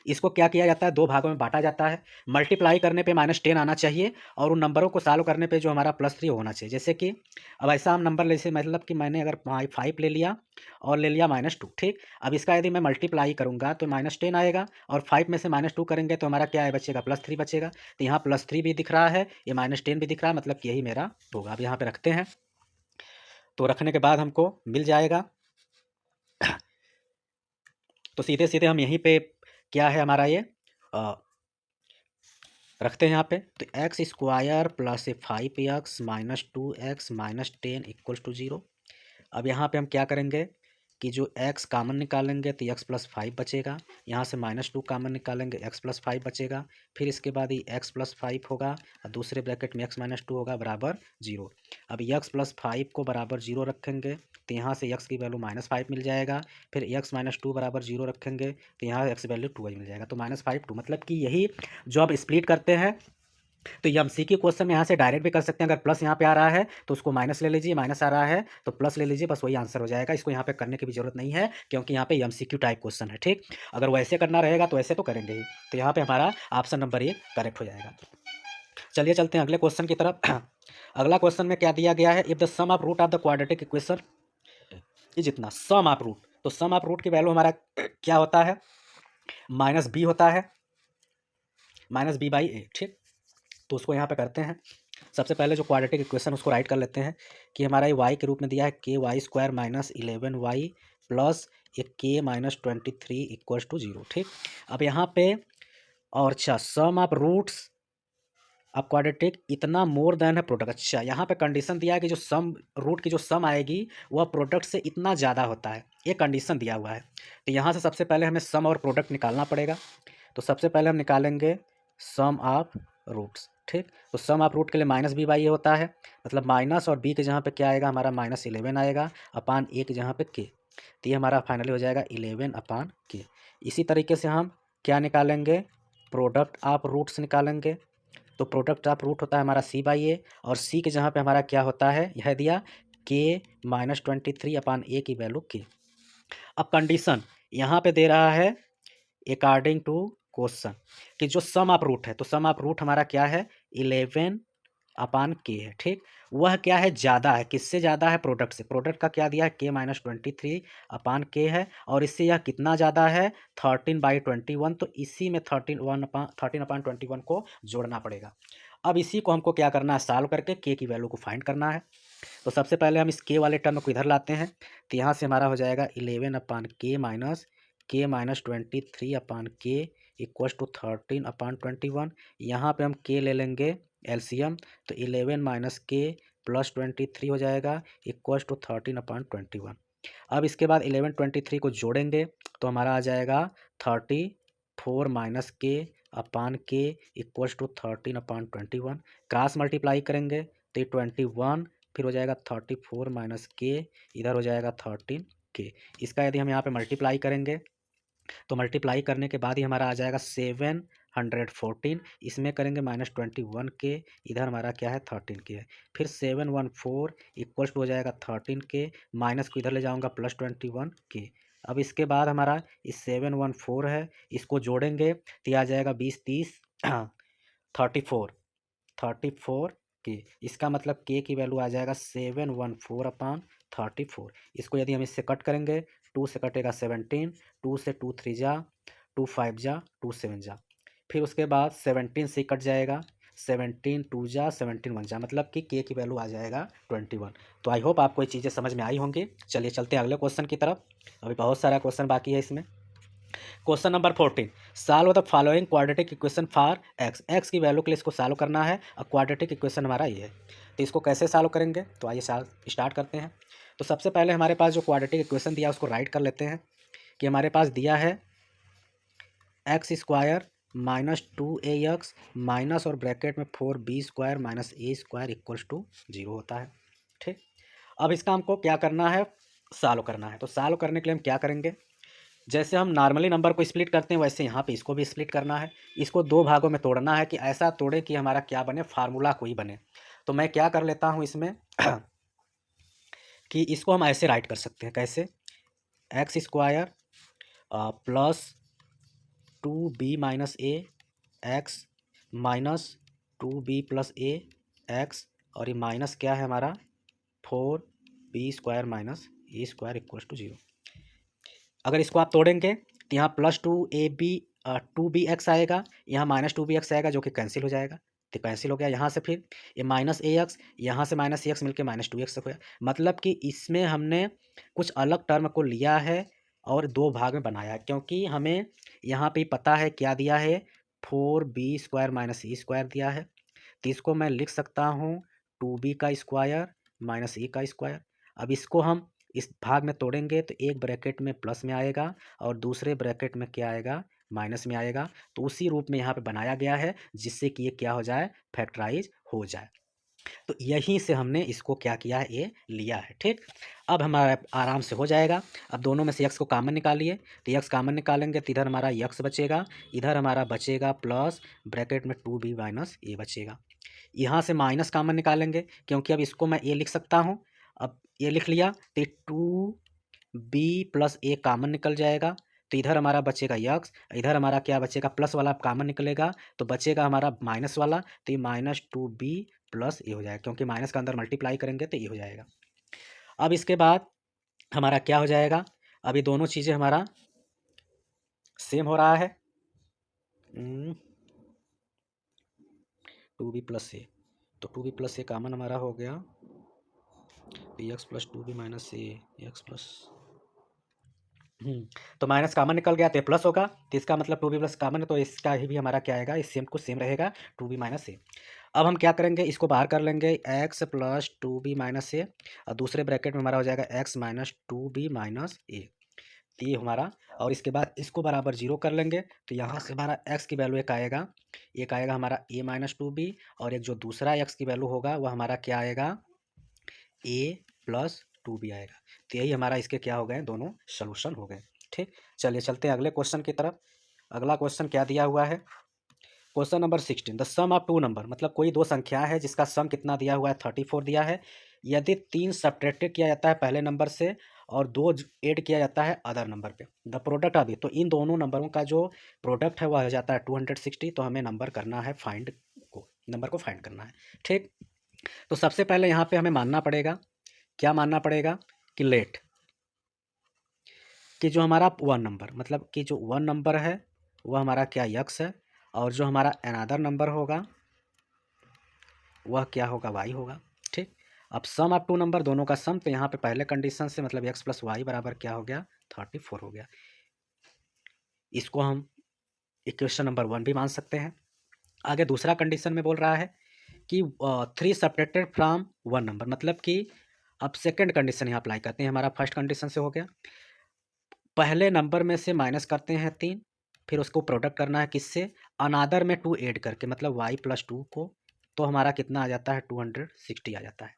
इसको क्या किया जाता है, दो भागों में बांटा जाता है। मल्टीप्लाई करने पे -10 आना चाहिए और उन नंबरों को सॉल्व करने पे जो हमारा +3 होना चाहिए। जैसे कि अब ऐसा हम नंबर जैसे मतलब कि मैंने अगर 5 ले लिया और ले लिया -2, ठीक। अब इसका यदि मैं मल्टीप्लाई करूंगा तो -10 आएगा और 5 में से -2 करेंगे तो हमारा क्या है, बचेगा +3 बचेगा। तो यहाँ +3 भी दिख रहा है, ये -10 भी दिख रहा है, मतलब कि यही मेरा होगा। अब यहाँ पे रखते हैं, तो रखने के बाद हमको मिल जाएगा। तो सीधे सीधे हम यहीं पे क्या है हमारा ये रखते हैं यहाँ पे। तो x square plus 5x minus 2x minus 10 equals to 0। अब यहाँ पे हम क्या करेंगे कि जो x कॉमन निकालेंगे तो x प्लस 5 बचेगा। यहाँ से -2 कॉमन निकालेंगे, x प्लस 5 बचेगा। फिर इसके बाद ये x प्लस 5 होगा और दूसरे ब्रैकेट में x माइनस 2 होगा बराबर 0। अब x प्लस 5 को बराबर 0 रखेंगे तो यहाँ से x की वैल्यू -5 मिल जाएगा। फिर x माइनस 2 बराबर 0 रखेंगे तो यहाँ x वैल्यू 2 मिल जाएगा। तो -5 2, मतलब कि यही जो आप स्प्लिट करते हैं तो ये हम सी के क्वेश्चन में यहाँ से डायरेक्ट भी कर सकते हैं। अगर प्लस यहाँ पे आ रहा है तो उसको माइनस ले लीजिए, माइनस आ रहा है तो प्लस ले लीजिए, बस वही आंसर हो जाएगा। इसको यहाँ पे करने की भी जरूरत नहीं है क्योंकि यहाँ पे एमसीक्यू टाइप क्वेश्चन है, ठीक। अगर वैसे करना रहेगा तो ऐसे तो करेंगे ही। तो यहाँ पे हमारा ऑप्शन नंबर 1 करेक्ट हो जाएगा। चलिए चलते हैं अगले क्वेश्चन की तरफ। अगला क्वेश्चन में क्या दिया गया है, if the sum of root of the quadratic equation ये जितना सम ऑफ रूट, तो सम ऑफ रूट की वैल्यू हमारा क्या होता है, -b होता है, -b/a, ठीक। तो उसको यहाँ पे करते हैं। सबसे पहले जो क्वाड्रेटिक इक्वेशन उसको राइट कर लेते हैं कि हमारा ये y के रूप में दिया है ky² माइनस 11y प्लस एक k माइनस 23 इक्वल्स टू 0, ठीक। अब यहाँ पे और अच्छा सम ऑफ रूट्स अब क्वाड्रेटिक इतना मोर देन है प्रोडक्ट। अच्छा यहाँ पे कंडीशन दिया है कि जो सम रूट की जो सम आएगी वह प्रोडक्ट से इतना ज़्यादा होता है, ये कंडीशन दिया हुआ है। तो यहाँ से सबसे पहले हमें सम और प्रोडक्ट निकालना पड़ेगा। तो सबसे पहले हम निकालेंगे सम ऑफ रूट्स, ठीक। तो सम ऑफ रूट के लिए -b/a होता है, मतलब माइनस और b के जहाँ पे क्या आएगा हमारा -11 आएगा अपान a के जहाँ पे k। तो ये हमारा फाइनली हो जाएगा 11/k। इसी तरीके से हम क्या निकालेंगे, प्रोडक्ट ऑफ रूट्स निकालेंगे। तो प्रोडक्ट ऑफ रूट होता है हमारा c/a और c के जहाँ पे हमारा क्या होता है, यह दिया k माइनस 23 अपान a की वैल्यू k। अब कंडीशन यहाँ पे दे रहा है अकॉर्डिंग टू क्वेश्चन कि जो सम ऑफ रूट है, तो सम ऑफ रूट हमारा क्या है 11/k है, ठीक। वह क्या है, ज़्यादा है, किससे ज़्यादा है, प्रोडक्ट से। प्रोडक्ट का क्या दिया है k माइनस 23/k है और इससे यह कितना ज़्यादा है 13/21। तो इसी में 13/21 को जोड़ना पड़ेगा। अब इसी को हमको क्या करना है, सॉल्व करके k की वैल्यू को फाइंड करना है। तो सबसे पहले हम इस k वाले टर्म को इधर लाते हैं। तो यहाँ से हमारा हो जाएगा 11/k minus k minus 23/k equals to 13/21। यहाँ पे हम k ले लेंगे एलसीएम, तो 11 माइनस k प्लस 23 हो जाएगा इक्वल्स टू 13/21। अब इसके बाद 11 23 को जोड़ेंगे तो हमारा आ जाएगा 34 minus k upon k equals to 13/21। Cross multiply करेंगे तो ये 21, फिर हो जाएगा 34 माइनस k, इधर हो जाएगा 13k। इसका यदि हम यहाँ पे मल्टीप्लाई करेंगे तो मल्टीप्लाई करने के बाद ही हमारा आ जाएगा 714। इसमें करेंगे -21k, इधर हमारा क्या है 13k है। फिर 714 इक्वल्स टू हो जाएगा 13k, माइनस को इधर ले जाऊंगा +21k। अब इसके बाद हमारा इस 714 है, इसको जोड़ेंगे तो आ जाएगा 20 30 34 के, इसका मतलब के की वैल्यू आ जाएगा 714/34। इसको यदि हम इससे कट करेंगे, 2 से कटेगा 17, 2 से 2 3 जा, 2 5 जा, 2 7 जा, फिर उसके बाद 17 से कट जाएगा, 17 2 जा, 17 1 जा, मतलब कि के की वैल्यू आ जाएगा 21। तो आई होप आपको ये चीज़ें समझ में आई होंगी। चलिए चलते हैं अगले क्वेश्चन की तरफ, अभी बहुत सारा क्वेश्चन बाकी है इसमें। Question number 14, solve the following quadratic equation for x. X की वैल्यू के लिए इसको सॉल्व करना है और क्वाड्रेटिक इक्वेशन हमारा ये है। तो इसको कैसे सॉल्व करेंगे, तो आइए स्टार्ट करते हैं। तो सबसे पहले हमारे पास जो क्वाड्रेटिक इक्वेशन दिया उसको राइट कर लेते हैं कि हमारे पास दिया है x square minus 2ax minus और ब्रैकेट में 4b² minus a² equals to 0 होता है। ठीक, अब इसका हमको क्या करना है, सॉल्व करना है। तो सॉल्व करने के लिए हम क्या करेंगे, जैसे हम नॉर्मली नंबर को स्प्लिट करते हैं वैसे यहाँ पे इसको भी स्प्लिट करना है। इसको दो भागों में तोड़ना है कि ऐसा तोड़े कि हमारा क्या बने, फार्मूला कोई बने। तो मैं क्या कर लेता हूँ इसमें कि इसको हम ऐसे राइट कर सकते हैं, कैसे, x square plus 2b minus a x minus 2b plus a x, और ये माइनस क्या है हमारा 4b² minus a² equals to 0। अगर इसको आप तोड़ेंगे तो यहाँ प्लस 2b x आएगा, यहाँ माइनस 2bx आएगा जो कि कैंसिल हो जाएगा। तो कैंसिल हो गया, यहाँ से फिर ये माइनस ax, यहाँ से माइनस ax मिलकर माइनस 2x हो गया। मतलब कि इसमें हमने कुछ अलग टर्म को लिया है और दो भाग में बनाया है, क्योंकि हमें यहाँ पे पता है क्या दिया है, 4b² माइनस a² दिया है। तो इसको मैं लिख सकता हूँ 2b का स्क्वायर माइनस a का स्क्वायर। अब इसको हम इस भाग में तोड़ेंगे तो एक ब्रैकेट में प्लस में आएगा और दूसरे ब्रैकेट में क्या आएगा, माइनस में आएगा। तो उसी रूप में यहाँ पे बनाया गया है जिससे कि ये क्या हो जाए, फैक्टराइज हो जाए। तो यहीं से हमने इसको क्या किया है, ये लिया है। ठीक, अब हमारा आराम से हो जाएगा। अब दोनों में से x को कॉमन निकालिए, तो x कॉमन निकालेंगे तो इधर हमारा x बचेगा, इधर हमारा बचेगा प्लस ब्रैकेट में 2b माइनस a बचेगा। यहाँ से माइनस कॉमन निकालेंगे क्योंकि अब इसको मैं a लिख सकता हूँ। अब ये लिख लिया तो 2b प्लस a कॉमन निकल जाएगा, तो इधर हमारा बचेगा x, इधर हमारा क्या बचेगा, प्लस वाला कॉमन निकलेगा तो बचेगा हमारा माइनस वाला, तो ये माइनस 2b प्लस ए हो जाएगा, क्योंकि माइनस का अंदर मल्टीप्लाई करेंगे तो ये हो जाएगा। अब इसके बाद हमारा क्या हो जाएगा, अभी दोनों चीज़ें हमारा सेम हो रहा है, 2b प्लस ए, तो 2b प्लस ए कॉमन हमारा हो गया, x plus 2b minus a x plus, तो माइनस कॉमन निकल गया तो प्लस होगा, तो इसका मतलब 2b प्लस कॉमन है तो इसका ही भी हमारा क्या आएगा, इस सेम को सेम रहेगा 2b माइनस ए। अब हम क्या करेंगे, इसको बाहर कर लेंगे, एक्स प्लस 2b माइनस ए और दूसरे ब्रैकेट में हमारा हो जाएगा एक्स माइनस 2b माइनस ए, तो ये हमारा, और इसके बाद इसको बराबर 0 कर लेंगे तो यहाँ से हमारा x की वैल्यू एक आएगा हमारा a माइनस 2b, और एक जो दूसरा x की वैल्यू होगा वह हमारा क्या आएगा, a प्लस 2b आएगा। तो यही हमारा इसके क्या हो गए, दोनों सोल्यूशन हो गए। ठीक, चलिए चलते हैं अगले क्वेश्चन की तरफ। अगला क्वेश्चन क्या दिया हुआ है, question number 16, the sum of two number, मतलब कोई दो संख्या है जिसका सम कितना दिया हुआ है, 34 दिया है। यदि 3 सब्ट्रैक्टेड किया जाता है पहले नंबर से और 2 ऐड किया जाता है अदर नंबर पे, द प्रोडक्ट अभी, तो इन दोनों नंबरों का जो प्रोडक्ट है वह हो जाता है 260। तो हमें नंबर करना है नंबर को फाइंड करना है। ठीक, तो सबसे पहले यहाँ पे हमें मानना पड़ेगा, क्या मानना पड़ेगा कि लेट कि जो हमारा वन नंबर, मतलब कि जो वन नंबर है वह हमारा क्या यक्स है, और जो हमारा अनदर नंबर होगा वह क्या होगा, वाई होगा। ठीक, अब सम ऑफ टू नंबर, दोनों का सम, तो यहाँ पे पहले कंडीशन से मतलब एक्स प्लस वाई बराबर क्या हो गया, 34 हो गया। इसको हम इक्वेशन नंबर 1 भी मान सकते हैं। आगे दूसरा कंडीशन में बोल रहा है कि 3 सब्ट्रैक्टेड फ्रॉम वन नंबर, मतलब कि अब सेकेंड कंडीशन यहाँ अप्लाई करते हैं, हमारा फर्स्ट कंडीशन से हो गया, पहले नंबर में से माइनस करते हैं 3, फिर उसको प्रोडक्ट करना है किससे, अनादर में 2 ऐड करके, मतलब y प्लस 2 को, तो हमारा कितना आ जाता है, 260 आ जाता है।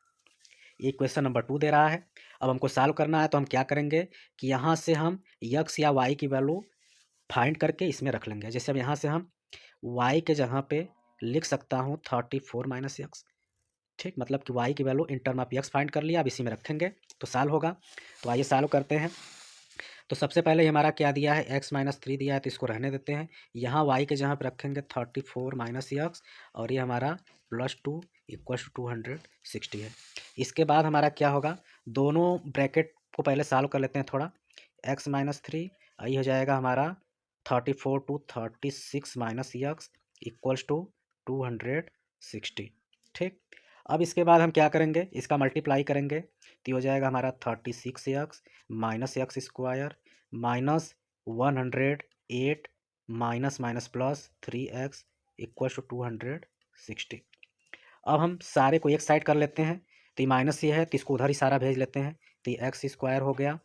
ये क्वेश्चन नंबर 2 दे रहा है। अब हमको सॉल्व करना है तो हम क्या करेंगे कि यहाँ से हम x या y की वैल्यू फाइंड करके इसमें रख लेंगे। जैसे अब यहाँ से हम y के जगह पे लिख सकता हूँ 34 माइनस एक्स। ठीक, मतलब कि y की value in term of x find कर लिया, अब इसी में रखेंगे तो सॉल्व होगा। तो आइए सॉल्व करते हैं। तो सबसे पहले हमारा क्या दिया है, x माइनस 3 दिया है तो इसको रहने देते हैं। यहाँ y के जहाँ पे रखेंगे 34 माइनस एक्स, और ये हमारा प्लस 2, इक्वल टू 260 है। इसके बाद हमारा क्या होगा, दोनों ब्रैकेट को पहले सॉल्व कर लेते हैं थोड़ा। x माइनस 3 ये हो जाएगा हमारा 34 to 36 minus x equals to 260। ठीक, अब इसके बाद हम क्या करेंगे, इसका मल्टीप्लाई करेंगे तो ये हो जाएगा हमारा 36x minus x square minus 108 minus minus plus 3x equal to 260। अब हम सारे को एक साइड कर लेते हैं, तो ये माइनस ये है तो इसको उधर ही सारा भेज लेते हैं, तो ये एक्स स्क्वायर हो गया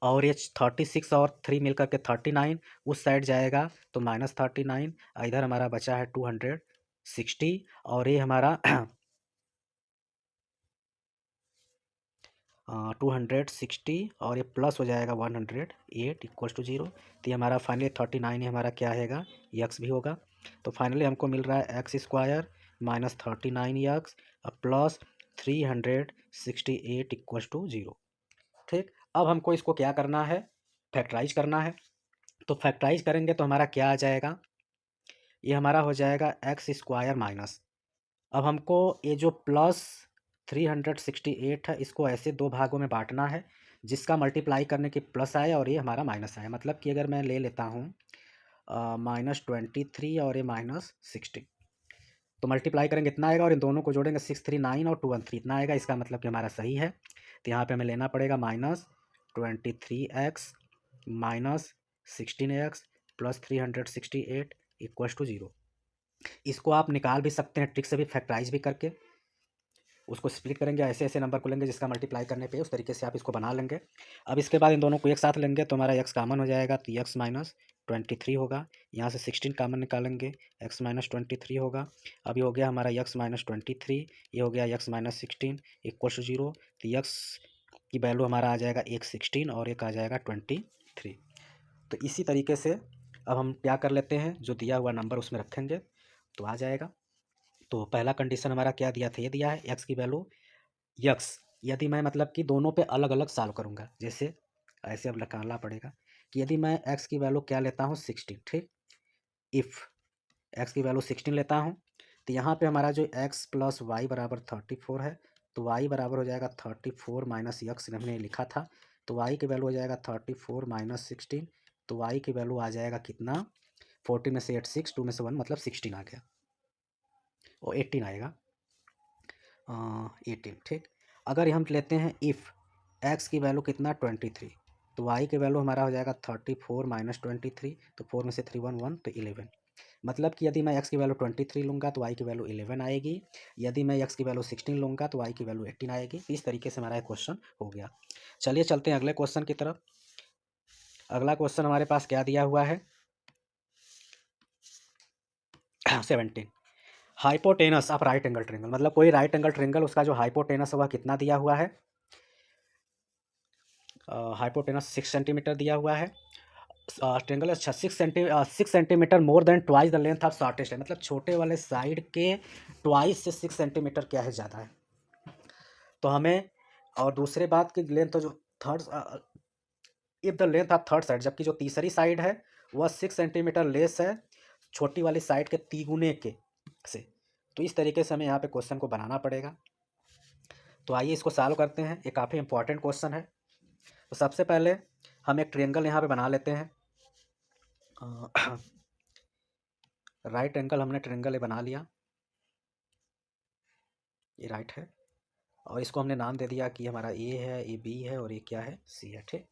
और ये 36 और 3 मिल करके 39 उस साइड जाएगा तो माइनस 39, इधर हमारा बचा है 260 और ये हमारा 260 और ये प्लस हो जाएगा 108 इक्वल्स टू 0। तो ये हमारा फाइनली 39 ही हमारा क्या रहेगा, यक्स भी होगा। तो फाइनली हमको मिल रहा है x square minus 39 x plus 368 equals to 0। ठीक, अब हमको इसको क्या करना है, फैक्टराइज करना है। तो फैक्टराइज करेंगे तो हमारा क्या आ जाएगा, ये हमारा हो जाएगा एक्स स्क्वायर माइनस, अब हमको ये जो प्लस 368 है इसको ऐसे दो भागों में बांटना है जिसका मल्टीप्लाई करने की प्लस आए और ये हमारा माइनस आए। मतलब कि अगर मैं ले लेता हूँ -23 और ये -16, तो मल्टीप्लाई करेंगे इतना आएगा और इन दोनों को जोड़ेंगे 639 और 213 इतना आएगा। इसका मतलब कि हमारा सही है। तो यहाँ पे हमें लेना पड़ेगा -23x minus 16x plus 368 equals to 0। इसको आप निकाल भी सकते हैं ट्रिक से भी, फैक्टराइज भी करके उसको स्प्लिट करेंगे, ऐसे ऐसे नंबर को लेंगे जिसका मल्टीप्लाई करने पे उस तरीके से आप इसको बना लेंगे। अब इसके बाद इन दोनों को एक साथ लेंगे तो हमारा x कॉमन हो जाएगा, तो x माइनस 23 होगा। यहाँ से 16 कॉमन निकालेंगे, x माइनस 23 होगा। अब ये हो गया हमारा x माइनस 23, ये हो गया x माइनस 16 इक्वल टू 0। तो x की वैल्यू हमारा आ जाएगा एक 16 और एक आ जाएगा 23। तो इसी तरीके से अब हम क्या कर लेते हैं, जो दिया हुआ नंबर उसमें रखेंगे तो आ जाएगा। तो पहला कंडीशन हमारा क्या दिया था, ये दिया है x की वैल्यू यक्स, यदि मैं मतलब कि दोनों पे अलग अलग सॉल्व करूँगा, जैसे ऐसे अब निकालना पड़ेगा कि यदि मैं x की वैल्यू क्या लेता हूँ 16, ठीक, इफ़ x की वैल्यू 16 लेता हूँ तो यहाँ पे हमारा जो x प्लस वाई बराबर 34 है, तो y बराबर हो जाएगा 34 माइनस यक्स हमने लिखा था, तो y की वैल्यू हो जाएगा 34 माइनस 16, तो y की वैल्यू आ जाएगा कितना, 14 में से 8 6, 2 में से 1 मतलब 16 आ गया और 18 आएगा 18। ठीक, अगर हम लेते हैं इफ़ x की वैल्यू कितना 23, तो y की वैल्यू हमारा हो जाएगा 34 माइनस 23, तो 4 में से 3 1 1 तो 11। मतलब कि यदि मैं x की वैल्यू 23 लूँगा तो y की वैल्यू 11 आएगी, यदि मैं x की वैल्यू 16 लूँगा तो y की वैल्यू 18 आएगी। इस तरीके से हमारा क्वेश्चन हो गया। चलिए चलते हैं अगले क्वेश्चन की तरफ। अगला क्वेश्चन हमारे पास क्या दिया हुआ है 17, hypotenuse of right angle triangle, मतलब कोई राइट एंगल ट्रेंगल उसका जो हाइपोटेनस हुआ कितना दिया हुआ है, हाइपोटेनस 6 सेंटीमीटर दिया हुआ है। Triangle 6 centimetre more than twice the length of shortest है, मतलब छोटे वाले साइड के ट्वाइस से 6 सेंटीमीटर क्या है ज़्यादा है। तो हमें, और दूसरे बात की लेंथ जो third, if the length of third side, जबकि जो तीसरी साइड है वह 6 सेंटीमीटर लेस है छोटी वाली साइड के तिगुने के से। तो इस तरीके से हमें यहाँ पे क्वेश्चन को बनाना पड़ेगा। तो आइए इसको सॉल्व करते हैं, ये काफ़ी इंपॉर्टेंट क्वेश्चन है। तो सबसे पहले हम एक ट्रायंगल यहाँ पे बना लेते हैं। राइट एंगल हमने ट्रायंगल बना लिया, ये राइट है और इसको हमने नाम दे दिया कि हमारा ए है, ये बी है और ये क्या है, सी है। ठीक,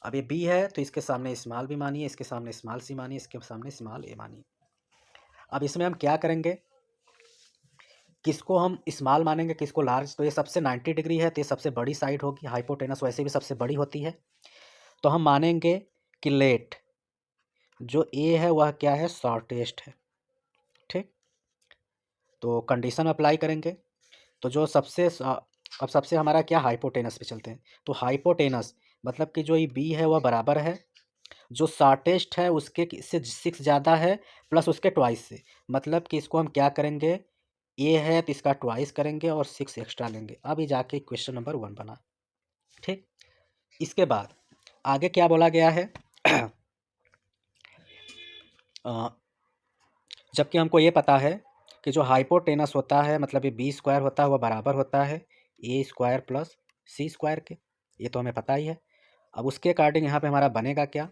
अब ये बी है तो इसके सामने स्मॉल बी मानिए, इसके सामने स्मॉल सी मानिए, इसके सामने स्मॉल ए मानिए। अब इसमें हम क्या करेंगे, किसको हम स्मॉल मानेंगे किसको लार्ज, तो ये सबसे 90 डिग्री है तो ये सबसे बड़ी साइड होगी, हाइपोटेनस वैसे भी सबसे बड़ी होती है। तो हम मानेंगे कि लेट जो ए है वह क्या है, शॉर्टेस्ट है। ठीक, तो कंडीशन अप्लाई करेंगे तो जो सबसे अब सबसे हमारा क्या, हाइपोटेनस पे चलते हैं। तो हाइपोटेनस मतलब कि जो ये बी है वह बराबर है जो शॉर्टेस्ट है उसके से 6 ज़्यादा है प्लस उसके ट्वाइस से, मतलब कि इसको हम क्या करेंगे, ए है तो इसका ट्वाइस करेंगे और 6 एक्स्ट्रा लेंगे। अब ये जाके क्वेश्चन नंबर 1 बना। ठीक, इसके बाद आगे क्या बोला गया है जबकि हमको ये पता है कि जो हाइपोटेनस होता है मतलब ये बी स्क्वायर होता है वह बराबर होता है ए स्क्वायर प्लस सी स्क्वायर के, ये तो हमें पता ही है। अब उसके अकॉर्डिंग यहाँ पे हमारा बनेगा क्या,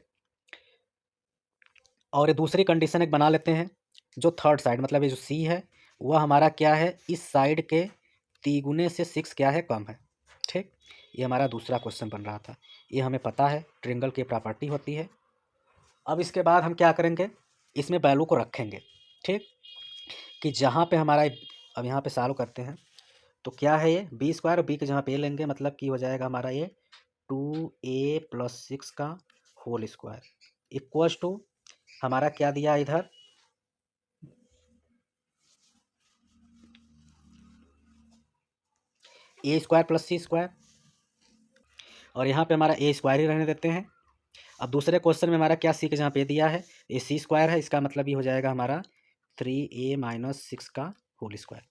और ये दूसरी कंडीशन एक बना लेते हैं, जो थर्ड साइड मतलब ये जो सी है वह हमारा क्या है, इस साइड के तिगुने से 6 क्या है, कम है। ठीक, ये हमारा दूसरा क्वेश्चन बन रहा था, ये हमें पता है ट्रिंगल की प्रॉपर्टी होती है। अब इसके बाद हम क्या करेंगे, इसमें वैल्यू को रखेंगे। ठीक, कि जहाँ पे हमारा अब यहाँ पे सॉल्व करते हैं तो क्या है, ये बी स्क्वायर, बी के जहाँ पे ए लेंगे मतलब कि हो जाएगा हमारा ये 2a+6 का होल स्क्वायर इक्वल्स टू हमारा क्या दिया इधर, ए स्क्वायर प्लस सी स्क्वायर, और यहाँ पे हमारा ए स्क्वायर ही रहने देते हैं। अब दूसरे क्वेश्चन में हमारा क्या सी के जहाँ पे दिया है ए सी स्क्वायर है, इसका मतलब ये हो जाएगा हमारा 3a-6 का होल स्क्वायर।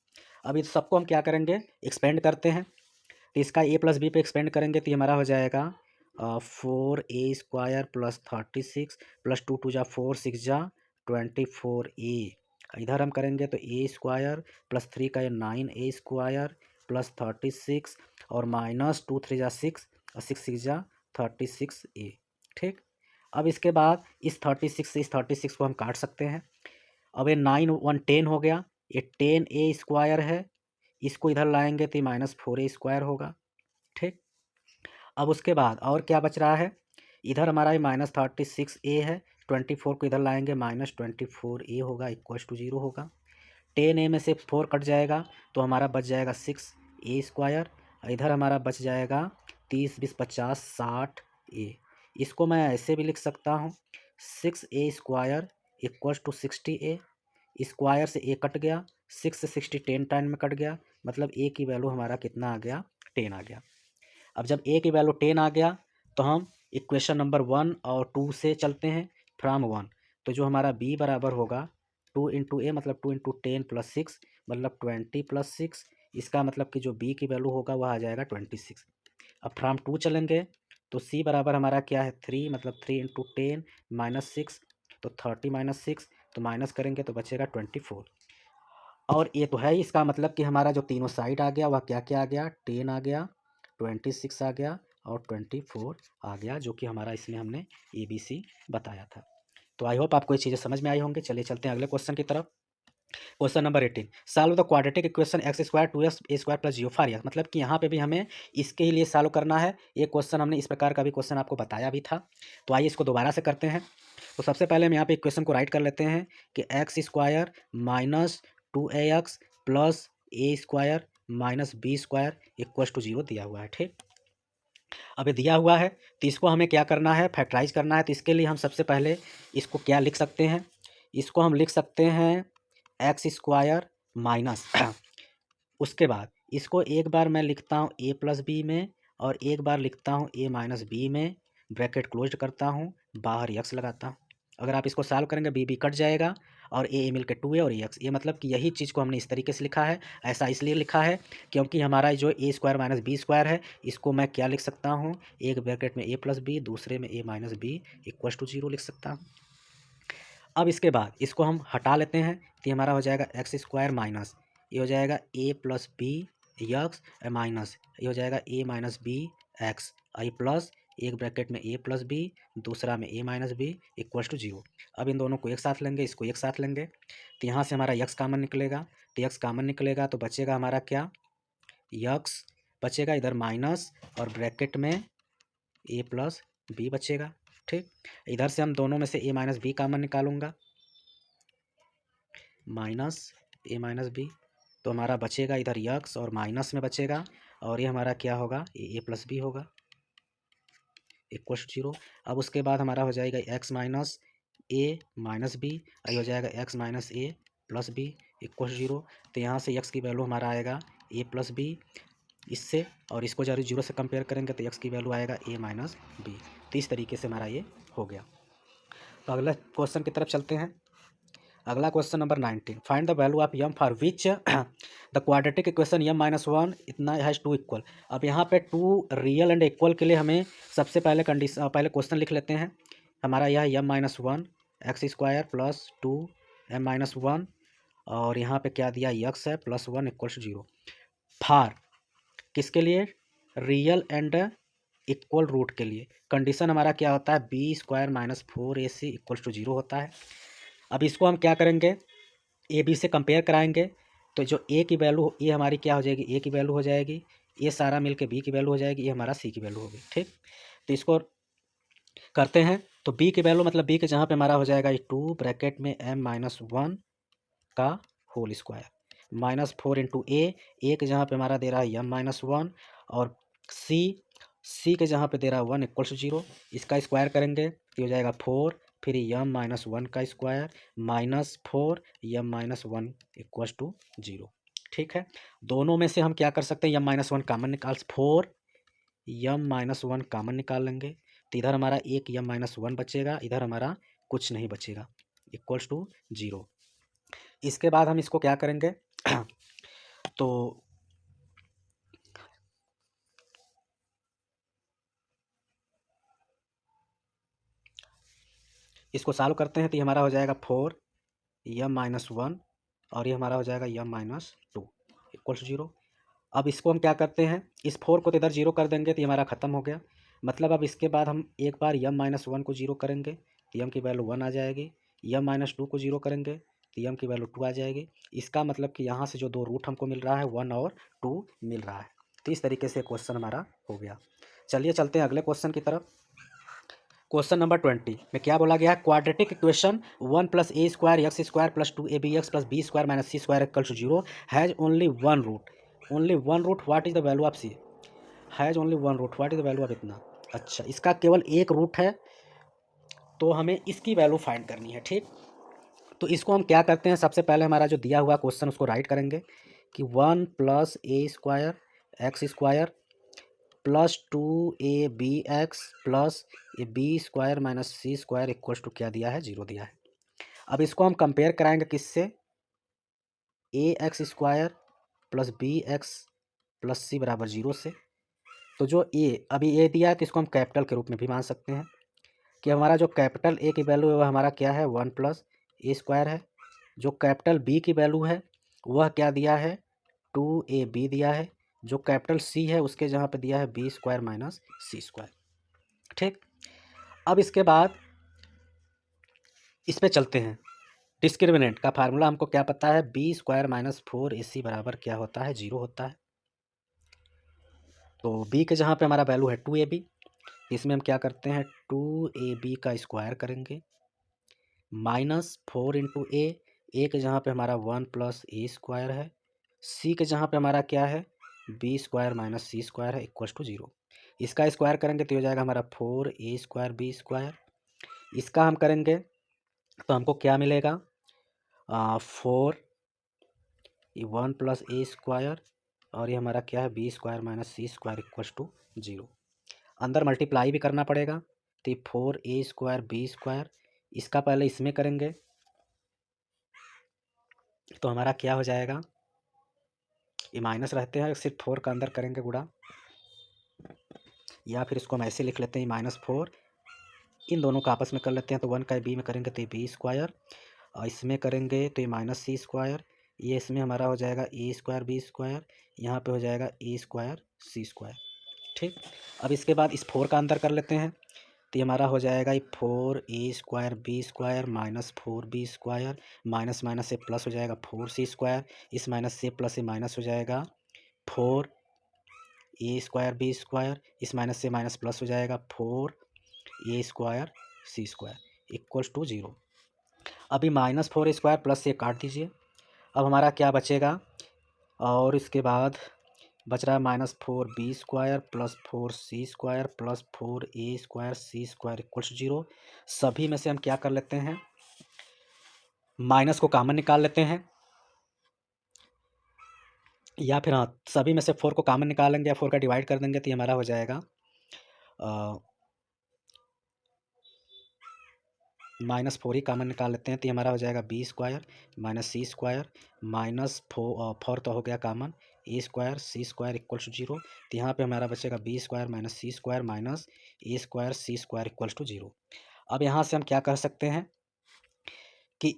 अब इस सबको हम क्या करेंगे, एक्सपेंड करते हैं, तो इसका ए प्लस बी पे एक्सपेंड करेंगे तो ये हमारा हो जाएगा 4a² प्लस 36 प्लस 2×2 = 4 6×24a। इधर हम करेंगे तो ए स्क्वायर प्लस 3 का ये 9a² प्लस 36 और माइनस 2 3 × 6 और 6 6 36a। ठीक, अब इसके बाद इस 36 से इस 36 को हम काट सकते हैं। अब ये 9 1 10 हो गया, ये 10a² है, इसको इधर लाएंगे तो ये -4a² होगा। ठीक, अब उसके बाद और क्या बच रहा है, इधर हमारा ये -36a है, 24 को इधर लाएंगे -24a होगा इक्वल्स टू 0 होगा। 10a में से 4 कट जाएगा तो हमारा बच जाएगा 6a², इधर हमारा बच जाएगा 30 20 50 60a। इसको मैं ऐसे भी लिख सकता हूँ 6a² equals to 60a, square से a कट गया, 6 से 60 10 टाइम में कट गया, मतलब a की वैल्यू हमारा कितना आ गया, 10 आ गया। अब जब a की वैल्यू 10 आ गया तो हम इक्वेशन नंबर 1 और 2 से चलते हैं फ्रॉम 1, तो जो हमारा b बराबर होगा 2 × a मतलब 2 × 10 + 6 मतलब 20 + 6, इसका मतलब कि जो b की वैल्यू होगा वह आ जाएगा 26। अब फ्रॉम 2 चलेंगे तो c बराबर हमारा क्या है 3 मतलब 3 × 10 - 6 तो 30 - 6 तो माइनस करेंगे तो बचेगा 24। और ये तो है ही, इसका मतलब कि हमारा जो तीनों साइड आ गया वह क्या क्या आ गया, 10 आ गया, 26 आ गया और 24 आ गया, जो कि हमारा इसमें हमने ABC बताया था। तो आई होप आपको ये चीज़ें समझ में आई होंगी। चलिए चलते हैं अगले क्वेश्चन की तरफ। Question number 18, solve the quadratic equation x² 2xa² + g 4x। मतलब कि यहाँ पे भी हमें इसके ही लिए सॉल्व करना है। ये क्वेश्चन हमने इस प्रकार का भी क्वेश्चन आपको बताया भी था, तो आइए इसको दोबारा से करते हैं। तो सबसे पहले हम यहाँ पे इक्वेशन को राइट कर लेते हैं कि x² - 2ax plus a² - b² equals to 0 दिया हुआ है। ठीक, अब ये दिया हुआ है तो इसको हमें क्या करना है, फैक्टराइज करना है। तो इसके लिए हम सबसे पहले इसको क्या लिख सकते हैं, इसको हम लिख सकते हैं x² माइनस उसके बाद इसको एक बार मैं लिखता हूँ a + b में और एक बार लिखता हूँ a - b में, ब्रैकेट क्लोज करता हूँ, बाहर x लगाता हूँ। अगर आप इसको सॉल्व करेंगे b कट जाएगा और a मिलकर 2a और x, ये मतलब कि यही चीज़ को हमने इस तरीके से लिखा है। ऐसा इसलिए लिखा है क्योंकि हमारा जो a² - b² है, इसको मैं क्या लिख सकता हूँ, एक ब्रैकेट में a + b दूसरे में a - b इक्वल्स टू 0 लिख सकता हूँ। अब इसके बाद इसको हम हटा लेते हैं तो ये हमारा हो जाएगा x² माइनस, ये हो जाएगा a + b x माइनस, ये हो जाएगा a - b x I plus एक ब्रैकेट में a + b दूसरा में a - b इक्वल्स टू 0। अब इन दोनों को एक साथ लेंगे, इसको एक साथ लेंगे तो यहाँ से हमारा x कॉमन निकलेगा, तो x कॉमन निकलेगा तो बचेगा हमारा क्या, x बचेगा इधर माइनस और ब्रैकेट में a + b बचेगा। ठीक, इधर से हम दोनों में से a - b कॉमन निकालूंगा, माइनस a - b, तो हमारा बचेगा इधर x और माइनस में बचेगा और ये हमारा क्या होगा, a + b होगा इक्वल्स टू 0। अब उसके बाद हमारा हो जाएगा x - a - b, ये हो जाएगा x - a + b इक्वल्स 0। तो यहाँ से x की वैल्यू हमारा आएगा a + b इससे, और इसको जब 0 से कंपेयर करेंगे तो x की वैल्यू आएगा a - b। तो इस तरीके से हमारा ये हो गया। तो अगला क्वेश्चन की तरफ चलते हैं। अगला question number 19, find the value of m for which the quadratic equation m - 1 इतना हैज़ 2 इक्वल। अब यहाँ पे 2 रियल एंड इक्वल के लिए हमें सबसे पहले पहले क्वेश्चन लिख लेते हैं। हमारा यह m - 1 x² + 2 m - 1 और यहाँ पे क्या दिया यक्स है +1 = 0। फार किसके लिए, रियल एंड इक्वल रूट के लिए। कंडीशन हमारा क्या होता है, b² - 4ac = 0 होता है। अब इसको हम क्या करेंगे, ए बी से कंपेयर कराएंगे। तो जो ए की वैल्यू, ये हमारी क्या हो जाएगी, ए की वैल्यू हो जाएगी, ये सारा मिलके बी की वैल्यू हो जाएगी, ये हमारा सी की वैल्यू होगी। ठीक, तो इसको करते हैं। तो बी की वैल्यू मतलब बी के जहाँ पे हमारा हो जाएगा 2 ब्रैकेट में m-1 का होल स्क्वायर -4 इंटू ए के जहाँ पे हमारा दे रहा है m-1 और सी के जहाँ पे दे रहा है 1 = 0। इसका स्क्वायर करेंगे तो हो जाएगा 4, फिर m-1 का स्क्वायर -4 m-1 = 0। ठीक है, दोनों में से हम क्या कर सकते हैं, m-1 कॉमन निकाल, 4 m-1 कॉमन निकाल लेंगे तो इधर हमारा एक m-1 बचेगा, इधर हमारा कुछ नहीं बचेगा, = 0। इसके बाद हम इसको क्या करेंगे तो इसको सॉल्व करते हैं तो ये हमारा हो जाएगा 4 m-1 और ये हमारा हो जाएगा m-2 = 0। अब इसको हम क्या करते हैं, इस 4 को तो इधर 0 कर देंगे तो ये हमारा ख़त्म हो गया। मतलब अब इसके बाद हम एक बार m-1 को 0 करेंगे तो m की वैल्यू 1 आ जाएगी, m-2 को 0 करेंगे तो m की वैल्यू 2 आ जाएगी। इसका मतलब कि यहाँ से जो दो रूट हमको मिल रहा है 1 और 2 मिल रहा है। तो इस तरीके से क्वेश्चन हमारा हो गया। चलिए चलते हैं अगले क्वेश्चन की तरफ। क्वेश्चन नंबर 20 में क्या बोला गया है, quadratic equation 1 + a² x² + 2abx + b² - c² = 0 has only one root, what is the value of c, has only one root, what is the value of इतना। अच्छा, इसका केवल एक रूट है तो हमें इसकी वैल्यू फाइंड करनी है। ठीक, तो इसको हम क्या करते हैं, सबसे पहले हमारा जो दिया हुआ क्वेश्चन उसको राइट करेंगे कि 1 + a² x² + 2abx + b² - c² = क्या दिया है, 0 दिया है। अब इसको हम कंपेयर कराएंगे किससे, ax² + bx + c = 0 से। तो जो अभी ए दिया है तो इसको हम कैपिटल के रूप में भी मान सकते हैं कि हमारा जो कैपिटल ए की वैल्यू है वह हमारा क्या है, 1 + a² है। जो कैपिटल बी की वैल्यू है वह क्या दिया है, 2ab दिया है। जो कैपिटल सी है उसके जहाँ पे दिया है b² - c²। ठीक, अब इसके बाद इस पे चलते हैं। डिस्क्रिमिनेंट का फार्मूला हमको क्या पता है, b² - 4ac = क्या होता है, 0 होता है। तो b के जहाँ पे हमारा वैल्यू है 2ab, इसमें हम क्या करते हैं, 2ab का स्क्वायर करेंगे -4 इंटू ए के जहाँ पे हमारा 1 + a² है, c के जहाँ पे हमारा क्या है, b² - c² है = 0। इसका स्क्वायर करेंगे तो हो जाएगा हमारा 4a² b²। इसका हम करेंगे तो हमको क्या मिलेगा, 4 1 + a² और ये हमारा क्या है, b² - c² = 0। अंदर मल्टीप्लाई भी करना पड़ेगा तो 4a² b², इसका पहले इसमें करेंगे तो हमारा क्या हो जाएगा, ये माइनस रहते हैं, सिर्फ 4 का अंदर करेंगे गुणा, या फिर इसको हम ऐसे लिख लेते हैं -4, इन दोनों का आपस में कर लेते हैं तो 1 का b में करेंगे तो ये b², और इसमें करेंगे तो ये -c², ये इसमें हमारा हो जाएगा a² b², यहाँ पे हो जाएगा a² c²। ठीक, अब इसके बाद इस 4 का अंदर कर लेते हैं तो ये हमारा हो जाएगा 4a² b² - 4b², minus minus से प्लस हो जाएगा 4c², इस माइनस से प्लस से माइनस हो जाएगा 4a² b², इस माइनस से माइनस प्लस हो जाएगा 4a² c² = 0। अभी -4a² प्लस से काट दीजिए, अब हमारा क्या बचेगा, और इसके बाद बच रहा है -4b² + 4c² + 4a² c² = 0। सभी में से हम क्या कर लेते हैं, माइनस को कॉमन निकाल लेते हैं, या फिर हाँ, सभी में से 4 को कॉमन निकालेंगे या 4 का डिवाइड कर देंगे तो ये हमारा हो जाएगा -4 ही कॉमन निकाल लेते हैं तो ये हमारा हो जाएगा b² - c² -4 तो हो गया कॉमन, a² c² = 0। तो यहाँ पे हमारा बचेगा b² - c² -a² c² = 0। अब यहाँ से हम क्या कर सकते हैं कि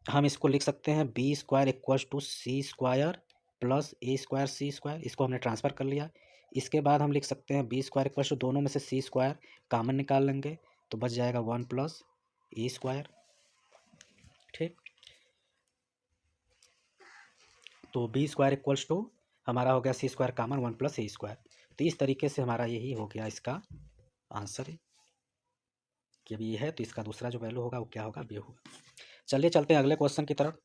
हम इसको लिख सकते हैं b square equals to c square plus a square c square. इसको हमने ट्रांसफ़र कर लिया। इसके बाद हम लिख सकते हैं बी स्क्वायर इक्वल्स टू, दोनों में से सी स्क्वायर कॉमन निकाल लेंगे तो बच जाएगा 1 प्लस ए स्क्वायर। ठीक, तो बी स्क्वायर इक्वल्स टू हमारा हो गया सी square common 1 plus a square. तो इस तरीके से हमारा यही हो गया इसका आंसर है कि अभी ये है, तो इसका दूसरा जो वैल्यू होगा वो क्या होगा, बी होगा। चलिए चलते हैं अगले क्वेश्चन की तरफ।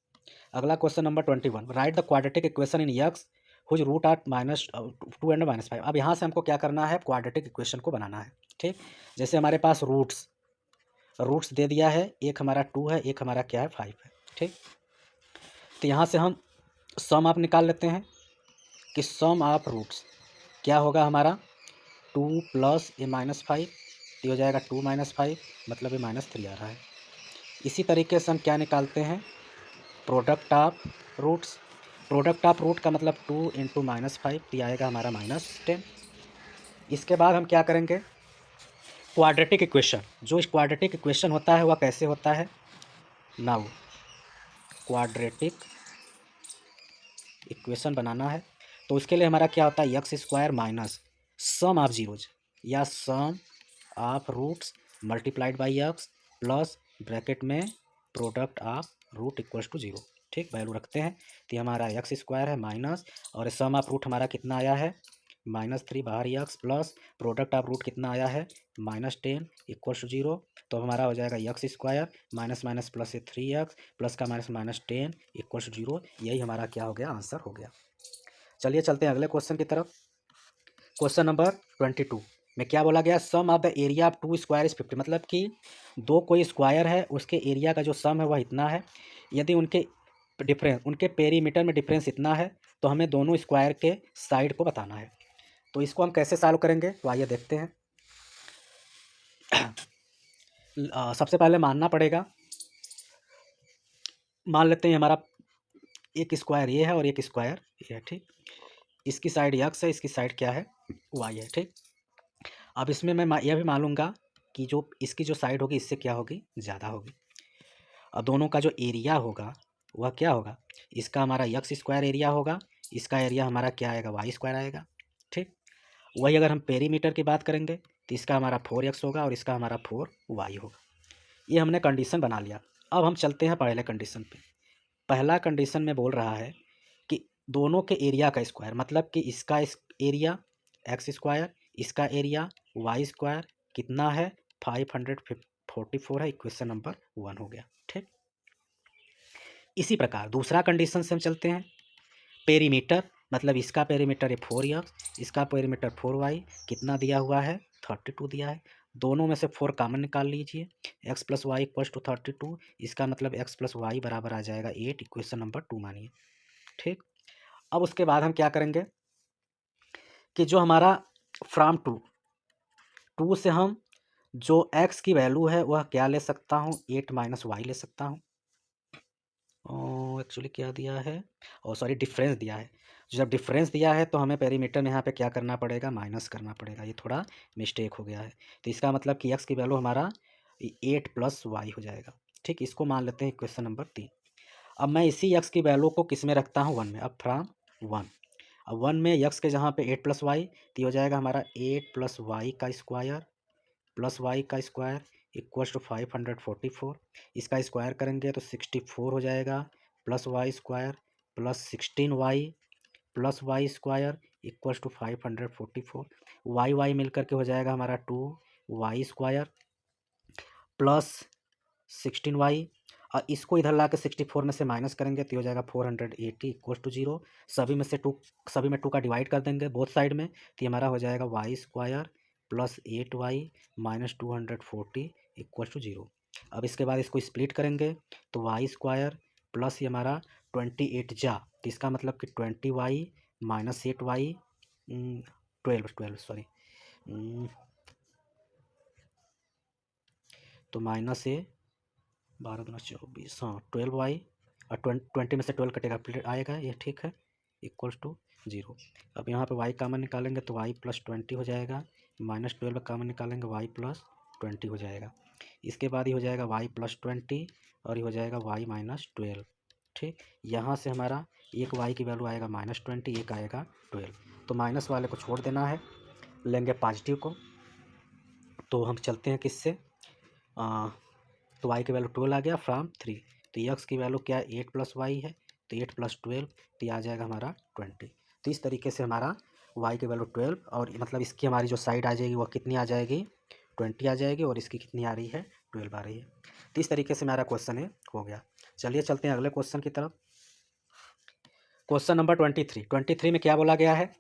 अगला question number 21, write the quadratic equation in x whose root are -2 and -5। अब यहाँ से हमको क्या करना है, क्वाड्रेटिक इक्वेशन को बनाना है। ठीक, जैसे हमारे पास रूट्स दे दिया है, एक हमारा 2 है, एक हमारा क्या है 5 है। ठीक, तो यहाँ से हम सम आप निकाल लेते हैं कि सम ऑफ रूट्स क्या होगा हमारा 2 प्लस ए -5, तो हो जाएगा 2 -5, मतलब ये -3 आ रहा है। इसी तरीके से हम क्या निकालते हैं, product of roots. Product of root का मतलब 2 इंटू -5, तो ये आएगा हमारा -10। इसके बाद हम क्या करेंगे, क्वाड्रेटिक इक्वेशन। जो इस क्वाड्रेटिक इक्वेशन होता है वह कैसे होता है, नाउ क्वाड्रेटिक इक्वेशन बनाना है तो उसके लिए हमारा क्या होता है, x square minus sum of zeros या sum of roots multiplied by x plus bracket में product of root equals to 0। ठीक, वैल्यू रखते हैं तो ये हमारा एक्स स्क्वायर है माइनस, और सम ऑफ रूट हमारा कितना आया है -3 बाहर x, plus product of root कितना आया है -10 इक्वल्स टू 0। तो हमारा हो जाएगा x square minus minus plus से 3x प्लस का -10 इक्वल्स टू 0। यही हमारा क्या हो गया, आंसर हो गया। चलिए चलते हैं अगले क्वेश्चन की तरफ। क्वेश्चन नंबर 22 में क्या बोला गया, sum of the area of 2 square is 50। मतलब कि दो कोई स्क्वायर है, उसके एरिया का जो सम है वह इतना है। यदि उनके पेरीमीटर में डिफरेंस इतना है तो हमें दोनों स्क्वायर के साइड को बताना है। तो इसको हम कैसे सॉल्व करेंगे, तो आइए देखते हैं। सबसे पहले मानना पड़ेगा, मान लेते हैं हमारा एक स्क्वायर ये है और एक स्क्वायर ये है। ठीक, इसकी साइड एक्स है, इसकी साइड क्या है, वाई है। ठीक, अब इसमें मैं यह भी मानूंगा कि जो इसकी जो साइड होगी इससे क्या होगी, ज़्यादा होगी। और दोनों का जो एरिया होगा वह क्या होगा, इसका हमारा एक्स स्क्वायर एरिया होगा, इसका एरिया हमारा क्या आएगा, वाई स्क्वायर आएगा। ठीक, वही अगर हम पेरीमीटर की बात करेंगे तो इसका हमारा 4x होगा और इसका हमारा 4y होगा। ये हमने कंडीशन बना लिया। अब हम चलते हैं पहले कंडीशन पे। पहला कंडीशन में बोल रहा है कि दोनों के एरिया का स्क्वायर, मतलब कि इसका एरिया एक्स स्क्वायर, इसका एरिया वाई स्क्वायर कितना है 544 है। इक्वेशन नंबर 1 हो गया। ठीक, इसी प्रकार दूसरा कंडीशन से हम चलते हैं, पेरीमीटर, मतलब इसका पेरीमीटर है 4x, इसका पेरीमीटर 4y, कितना दिया हुआ है 32 दिया है। दोनों में से 4 कॉमन निकाल लीजिए, x plus y equals to 32, इसका मतलब x प्लस वाई बराबर आ जाएगा 8। इक्वेशन नंबर 2 मानिए। ठीक, अब उसके बाद हम क्या करेंगे कि जो हमारा फ्रॉम 2 से हम जो x की वैल्यू है वह क्या ले सकता हूँ, 8 माइनस वाई ले सकता हूँ। एक्चुअली क्या दिया है, सॉरी डिफरेंस दिया है। जब डिफरेंस दिया है तो हमें पेरीमीटर में यहाँ पे क्या करना पड़ेगा, माइनस करना पड़ेगा। ये थोड़ा मिस्टेक हो गया है। तो इसका मतलब कि x की वैल्यू हमारा 8 प्लस वाई हो जाएगा। ठीक, इसको मान लेते हैं क्वेश्चन नंबर 3। अब मैं इसी x की वैल्यू को किस में रखता हूँ, 1 में। अब फ्रॉम 1, अब 1 में x के जहाँ पे 8 प्लस वाई, तो हो जाएगा हमारा 8 प्लस वाई का स्क्वायर प्लस वाई का स्क्वायर इक्वल्स टू 544। इसका स्क्वायर करेंगे तो 64 हो जाएगा, plus y square plus 16y plus y square equals to 544। Y y मिल करके हो जाएगा हमारा 2y स्क्वायर प्लस 16y, और इसको इधर ला के 64 में से माइनस करेंगे तो हो जाएगा 480 इक्वल्स टू 0। सभी में 2 का डिवाइड कर देंगे बोथ साइड में, तो हमारा हो जाएगा y square plus 8y minus 240 equals to 0। अब इसके बाद इसको स्प्लिट करेंगे तो वाई स्क्वायर प्लस ये हमारा 28 जा, तो इसका मतलब कि 20y माइनस 8y 12 सॉरी, तो माइनस 12 दूना 24, हाँ 12y, और 20 में से 12 कटेगा फिर आएगा ये। ठीक है, इक्वल्स टू 0। अब यहाँ पे y कॉमन निकालेंगे तो y प्लस 20 हो जाएगा, माइनस 12 कॉमन निकालेंगे y प्लस 20 हो जाएगा। इसके बाद ये हो जाएगा y प्लस 20 और ये हो जाएगा y माइनस 12। ठीक, यहाँ से हमारा एक y की वैल्यू आएगा -20, एक आएगा 12। तो माइनस वाले को छोड़ देना है, लेंगे पॉजिटिव को। तो हम चलते हैं किससे, तो y की वैल्यू 12 आ गया फ्राम 3। तो x की वैल्यू क्या है, 8 प्लस वाई है, तो 8 प्लस 12, तो ये आ जाएगा हमारा 20। तो इस तरीके से हमारा y की वैल्यू 12 और मतलब इसकी हमारी जो साइड आ जाएगी वह कितनी आ जाएगी, 20 आ जाएगी, और इसकी कितनी आ रही है, 12 आ रही है। तो इस तरीके से हमारा क्वेश्चन है हो गया। चलिए चलते हैं अगले क्वेश्चन की तरफ। क्वेश्चन नंबर 23 में क्या बोला गया है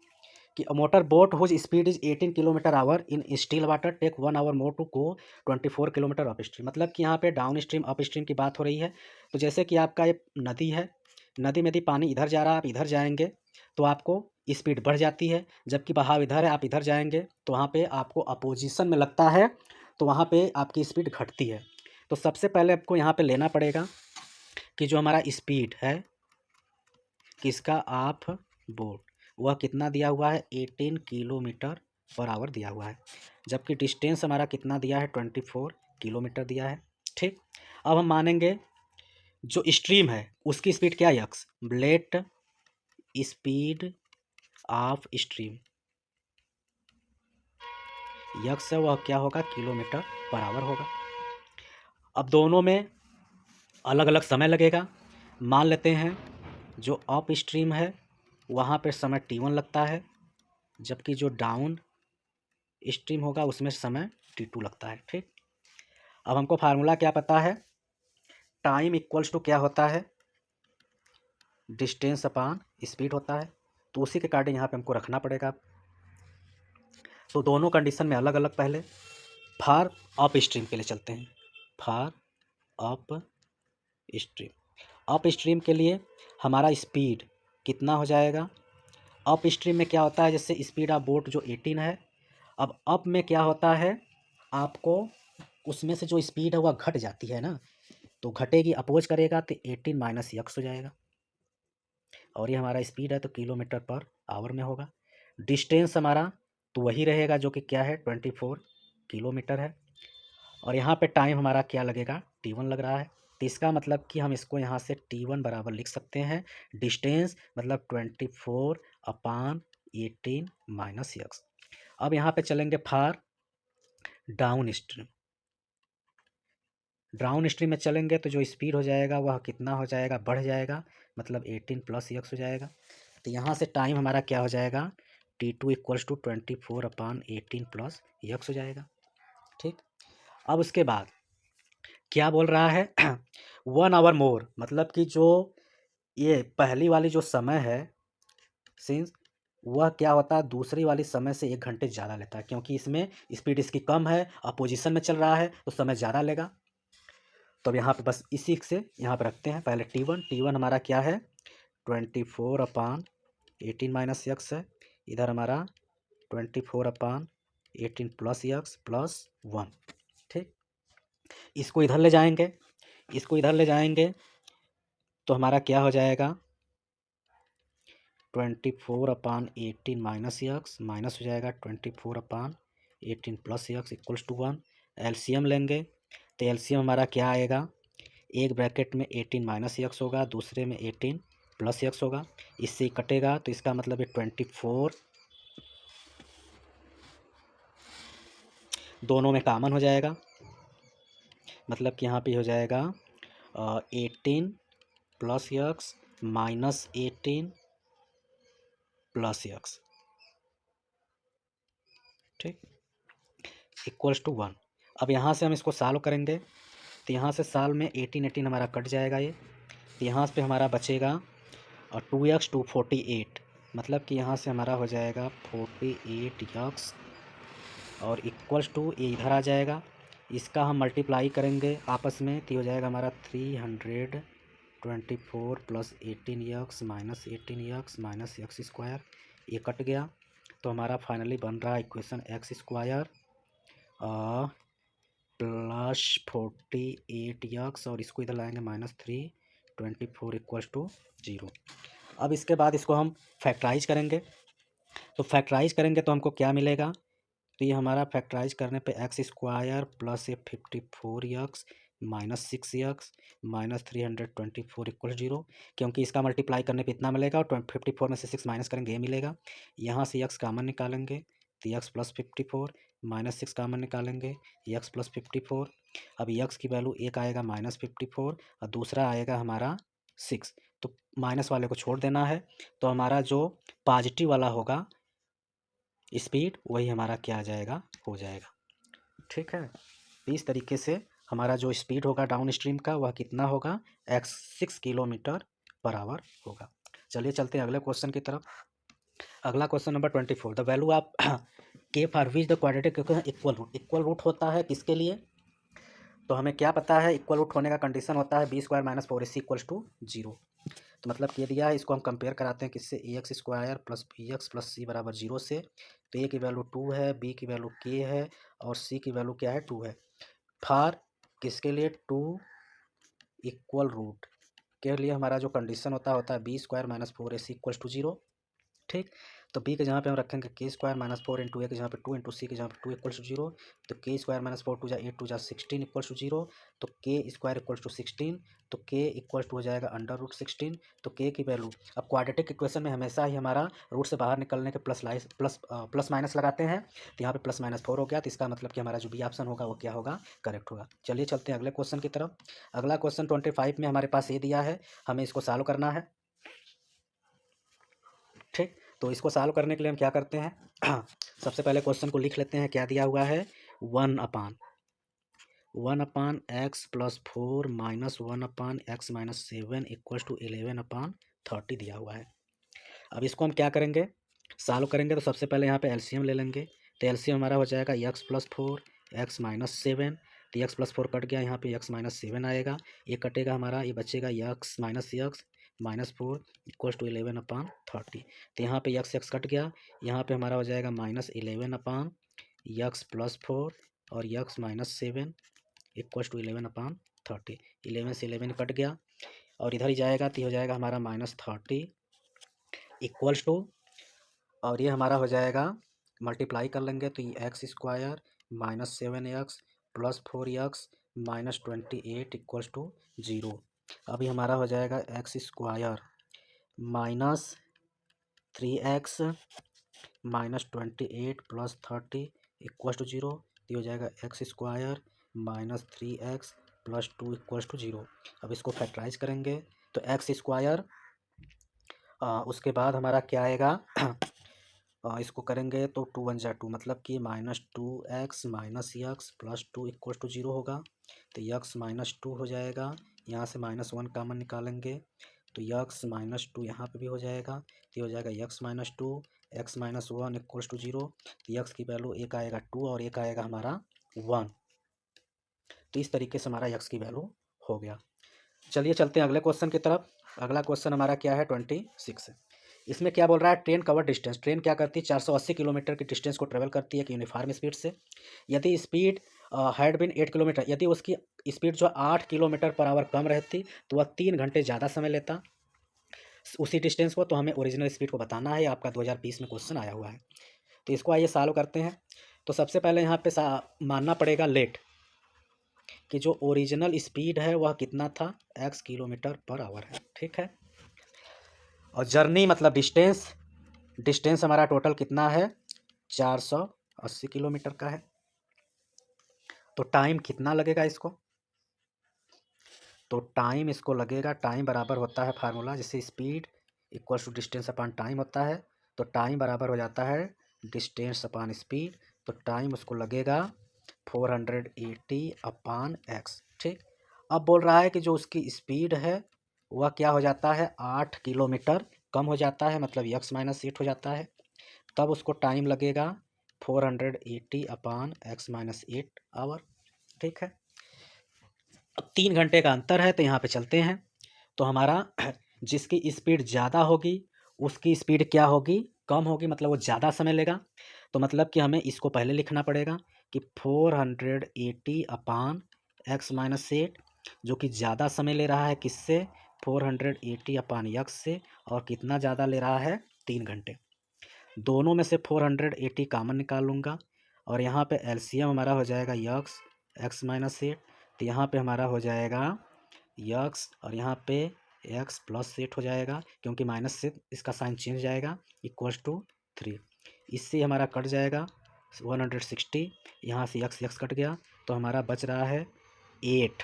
कि a motor boat whose speed is 18 kilometre hour in still water take 1 hour more to go 24 kilometre upstream. मतलब कि यहाँ पे डाउन स्ट्रीम अप स्ट्रीम की बात हो रही है। तो जैसे कि आपका ये नदी है, नदी में यदि पानी इधर जा रहा है, आप इधर जाएंगे तो आपको स्पीड बढ़ जाती है, जबकि बहाव इधर है, आप इधर जाएंगे तो वहाँ पे आपको अपोजिशन में लगता है, तो वहाँ पे आपकी स्पीड घटती है। तो सबसे पहले आपको यहाँ पे लेना पड़ेगा कि जो हमारा स्पीड है किसका, ऑफ बोट, वह कितना दिया हुआ है, 18 किलोमीटर पर आवर दिया हुआ है, जबकि डिस्टेंस हमारा कितना दिया है, 24 किलोमीटर दिया है। ठीक, अब हम मानेंगे जो स्ट्रीम है उसकी स्पीड क्या है, x, let speed of stream, x है वह क्या होगा, किलोमीटर पर आवर होगा। अब दोनों में अलग अलग समय लगेगा। मान लेते हैं जो अप स्ट्रीम है वहाँ पर समय t1 लगता है, जबकि जो डाउन स्ट्रीम होगा उसमें समय t2 लगता है। ठीक, अब हमको फार्मूला क्या पता है, टाइम इक्वल्स टू क्या होता है, डिस्टेंस अपान स्पीड होता है। तो उसी के अकॉर्डिंग यहाँ पे हमको रखना पड़ेगा। तो दोनों कंडीशन में अलग अलग, पहले फार अप स्ट्रीम के लिए चलते हैं। फार अप स्ट्रीम, अप स्ट्रीम के लिए हमारा स्पीड कितना हो जाएगा, अप स्ट्रीम में क्या होता है, जैसे स्पीड ऑफ बोट जो 18 है, अब अप में क्या होता है, आपको उसमें से जो स्पीड है वह घट जाती है ना, तो घटेगी, अपोज करेगा तो 18 माइनस यक्स हो जाएगा, और ये हमारा स्पीड है तो किलोमीटर पर आवर में होगा। डिस्टेंस हमारा तो वही रहेगा जो कि क्या है, 24 किलोमीटर है, और यहाँ पे टाइम हमारा क्या लगेगा, t1 लग रहा है। तो इसका मतलब कि हम इसको यहाँ से t1 बराबर लिख सकते हैं, डिस्टेंस मतलब 24 अपान 18 माइनस यक्स। अब यहाँ पे चलेंगे far down stream, down stream में चलेंगे तो जो स्पीड हो जाएगा वह कितना हो जाएगा, बढ़ जाएगा, मतलब 18 प्लस यक्स हो जाएगा। तो यहाँ से टाइम हमारा क्या हो जाएगा, t2 equals to 24 upon 18 plus x हो जाएगा। ठीक, अब उसके बाद क्या बोल रहा है 1 आवर मोर, मतलब कि जो ये पहली वाली जो समय है सिंस, वह क्या होता है, दूसरी वाली समय से 1 घंटे ज़्यादा लेता है, क्योंकि इसमें स्पीड इसकी कम है, अपोजिशन में चल रहा है, तो समय ज़्यादा लेगा। तो अब यहाँ पे बस इसी से यहाँ पे रखते हैं। पहले t1 हमारा क्या है, 24 अपान 18 माइनस यक्स है, इधर हमारा 24 अपान 18 प्लस यक्स प्लस 1। ठीक, इसको इधर ले जाएंगे, इसको इधर ले जाएंगे तो हमारा क्या हो जाएगा, 24 अपान 18 माइनस यक्स माइनस हो जाएगा 24 अपान 18 plus x equals to 1। LCM लेंगे तो एलसीएम हमारा क्या आएगा, एक ब्रैकेट में 18 माइनस यक्स होगा, दूसरे में 18 प्लस यक्स होगा, इससे कटेगा तो इसका मतलब है 24, दोनों में कॉमन हो जाएगा, मतलब कि यहाँ पे हो जाएगा 18 plus x minus 18 plus x, ठीक, इक्वल्स टू 1। अब यहाँ से हम इसको सॉल्व करेंगे तो यहाँ से साल में 18 हमारा कट जाएगा ये, तो यहाँ पे हमारा बचेगा 2x 248, मतलब कि यहाँ से हमारा हो जाएगा 48x और इक्वल्स टू ये इधर आ जाएगा, इसका हम मल्टीप्लाई करेंगे आपस में तो हो जाएगा हमारा 324 plus 18x minus 18x minus x square, ये कट गया तो हमारा फाइनली बन रहा है equation x square plus 48x और इसको इधर लाएंगे -324 इक्वल्स टू 0। अब इसके बाद इसको हम फैक्टराइज करेंगे, तो फैक्टराइज करेंगे तो हमको क्या मिलेगा, तो ये हमारा फैक्टराइज करने पे एक्स स्क्वायर प्लस ये 54x minus 6x minus 324 equal 0, क्योंकि इसका मल्टीप्लाई करने पे इतना मिलेगा और 54 में से 6 माइनस करेंगे ये मिलेगा। यहाँ से x कामन निकालेंगे तो x प्लस 54 माइनस 6 कामन निकालेंगे x प्लस 54। अब x की वैल्यू एक आएगा माइनस 54 और दूसरा आएगा हमारा 6, तो माइनस वाले को छोड़ देना है। तो हमारा जो पॉजिटिव वाला होगा स्पीड वही हमारा क्या आ जाएगा, हो जाएगा। ठीक है, इस तरीके से हमारा जो स्पीड होगा डाउन स्ट्रीम का वह कितना होगा, 6 किलोमीटर पर आवर होगा। चलिए चलते हैं अगले क्वेश्चन की तरफ। अगला question number 24, the value of k for which the quadratic equal root. Equal root होता है किसके लिए, तो हमें क्या पता है, इक्वल रूट होने का कंडीशन होता है b square minus 4ac equals to 0। तो मतलब ये दिया है, इसको हम कंपेयर कराते हैं किससे, a x square plus b x plus c बराबर 0 से। तो ए की वैल्यू 2 है, बी की वैल्यू के है और सी की वैल्यू क्या है, 2 है। फार किसके लिए, 2 इक्वल रूट के लिए हमारा जो कंडीशन होता है b square minus 4ac equals to 0। ठीक, तो बी के जहाँ पे हम रखेंगे के स्क्वायर माइनस 4 इंटू ए के जहाँ पे 2 इंटू सी के जहाँ पे 2 इक्वल्स टू 0। तो के स्क्वायर माइनस 4 टू जा 8 टू जा 16 इक्वल्स टू 0। तो के स्क्वायर इक्वल्स टू 16, तो के इक्वल्स टू हो जाएगा अंडर रूट 16। तो के की वैल्यू, अब क्वाड्रेटिक इक्वेशन में हमेशा ही हमारा रूट से बाहर निकलने के प्लस माइनस लगाते हैं। तो यहाँ पे प्लस माइनस 4 हो गया, तो इसका मतलब कि हमारा जो बी ऑप्शन होगा वो क्या होगा, करेक्ट होगा। चलिए चलते हैं अगले क्वेश्चन की तरफ। अगला क्वेश्चन 25 में हमारे पास ये दिया है, हमें इसको सॉल्व करना है। ठीक, तो इसको सॉल्व करने के लिए हम क्या करते हैं सबसे पहले क्वेश्चन को लिख लेते हैं। क्या दिया हुआ है, 1 upon x plus 4 minus 1/x minus 7 equals to 11/30 दिया हुआ है। अब इसको हम क्या करेंगे, सॉल्व करेंगे। तो सबसे पहले यहाँ पे एलसीएम ले लेंगे। तो एलसीएम हमारा हो जाएगा x प्लस 4 एक्स माइनस 7। तो x प्लस 4 कट गया, यहाँ पे x माइनस 7 आएगा, ये कटेगा हमारा, ये बचेगा x माइनस 4 इक्वल्स टू 11/30। तो यहाँ पे x कट गया, यहाँ पे हमारा हो जाएगा माइनस 11/x प्लस 4 और x माइनस 7 इक्वल्स टू 11/30। 11 से 11 कट गया और इधर ही जाएगा, तो हो जाएगा हमारा माइनस 30 इक्वल्स टू, और ये हमारा हो जाएगा, मल्टीप्लाई कर लेंगे तो ये x square minus 7x plus 4x minus 28 equals to 0। अभी हमारा हो जाएगा x square minus 3x minus 28 plus 30 equals to 0। ये हो जाएगा x square minus 3x plus 2 equals to 0। अब इसको फैक्टराइज करेंगे तो एक्स स्क्वायर, उसके बाद हमारा क्या आएगा इसको करेंगे तो 2 1 जा 2, मतलब कि minus 2x minus x plus 2 equal to 0 होगा। तो x माइनस 2 हो जाएगा, यहाँ से माइनस 1 कामन निकालेंगे तो x माइनस 2 यहाँ पे भी हो जाएगा। तो ये हो जाएगा x minus 2 x minus 1 equals to 0। तो x की वैल्यू एक आएगा 2 और एक आएगा हमारा 1। तो इस तरीके से हमारा x की वैल्यू हो गया। चलिए चलते हैं अगले क्वेश्चन की तरफ। अगला क्वेश्चन हमारा क्या है, 26। इसमें क्या बोल रहा है, ट्रेन कवर डिस्टेंस। ट्रेन क्या करती है, 480 किलोमीटर की डिस्टेंस को ट्रेवल करती है कि यूनिफॉर्म स्पीड से। यदि स्पीड हैड बिन 8 किलोमीटर, यदि उसकी स्पीड जो 8 किलोमीटर पर आवर कम रहती तो वह 3 घंटे ज़्यादा समय लेता उसी डिस्टेंस को। तो हमें ओरिजिनल स्पीड को बताना है, आपका 2020 में क्वेश्चन आया हुआ है। तो इसको आइए सॉल्व करते हैं। तो सबसे पहले यहाँ पे मानना पड़ेगा लेट कि जो ओरिजिनल स्पीड है वह कितना था, x किलोमीटर पर आवर है। ठीक है, और जर्नी मतलब डिस्टेंस हमारा टोटल कितना है, 480 किलोमीटर का है। तो टाइम कितना लगेगा इसको, तो टाइम इसको लगेगा, टाइम बराबर होता है फार्मूला, जैसे speed equals to distance upon time होता है। तो टाइम बराबर हो जाता है डिस्टेंस अपॉन स्पीड। तो टाइम उसको लगेगा 480 अपॉन x। ठीक, अब बोल रहा है कि जो उसकी स्पीड है वह क्या हो जाता है, 8 किलोमीटर कम हो जाता है, मतलब x माइनस 8 हो जाता है। तब उसको टाइम लगेगा 480 अपॉन x माइनस 8 आवर। ठीक है, अब 3 घंटे का अंतर है, तो यहाँ पे चलते हैं। तो हमारा जिसकी स्पीड ज़्यादा होगी उसकी स्पीड क्या होगी, कम होगी, मतलब वो ज़्यादा समय लेगा। तो मतलब कि हमें इसको पहले लिखना पड़ेगा कि 480 अपॉन x माइनस 8, जो कि ज़्यादा समय ले रहा है किससे, 480 अपॉन x से, और कितना ज़्यादा ले रहा है, 3 घंटे। दोनों में से 480 कामन निकाल लूँगा और यहाँ पे एलसीएम हमारा हो जाएगा यक्स एक्स माइनस एट, तो यहाँ पे हमारा हो जाएगा यक्स और यहाँ पे एक्स प्लस एट हो जाएगा, क्योंकि माइनस से इसका साइन चेंज जाएगा, इक्वल्स टू 3। इससे हमारा कट जाएगा 160, यहाँ से यक्स कट गया, तो हमारा बच रहा है 8।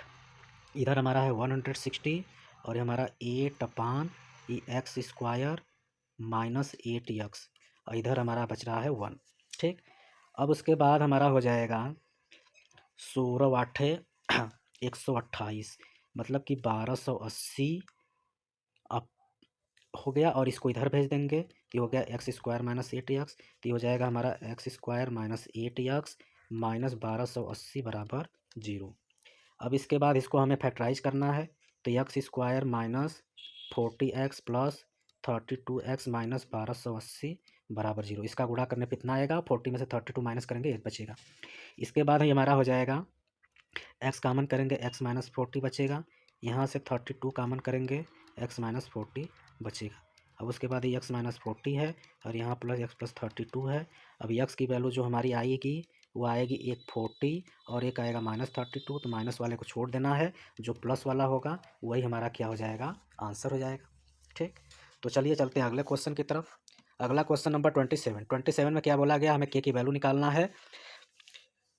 इधर हमारा है 160 और हमारा 8 अपान एक्स स्क्वायर माइनस 8 एक्स, और इधर हमारा बच रहा है 1। ठीक, अब उसके बाद हमारा हो जाएगा 16 आठे 128, मतलब कि 1280 अब हो गया, और इसको इधर भेज देंगे तो हो गया एक्स स्क्वायर माइनस 8 एक्स, तो हो जाएगा हमारा x square minus 8 x minus 1280 बराबर 0। अब इसके बाद इसको हमें फैक्टराइज करना है, तो x square minus 40 x plus 32 x minus 1280 बराबर 0। इसका गुणा करने पे इतना आएगा, 40 में से 32 माइनस करेंगे 8 बचेगा। इसके बाद ही हमारा हो जाएगा एक्स कामन करेंगे, एक्स माइनस 40 बचेगा, यहाँ से 32 कामन करेंगे, एक्स माइनस 40 बचेगा। अब उसके बाद ये एक्स माइनस 40 है और यहाँ प्लस एक्स प्लस 32 है। अब एक्स की वैल्यू जो हमारी आएगी वो आएगी एक 40 और एक आएगा माइनस 32, तो माइनस वाले को छोड़ देना है, जो प्लस वाला होगा वही हमारा क्या हो जाएगा, आंसर हो जाएगा। ठीक, तो चलिए चलते हैं अगले क्वेश्चन की तरफ। अगला क्वेश्चन नंबर 27 में क्या बोला गया, हमें के की वैल्यू निकालना है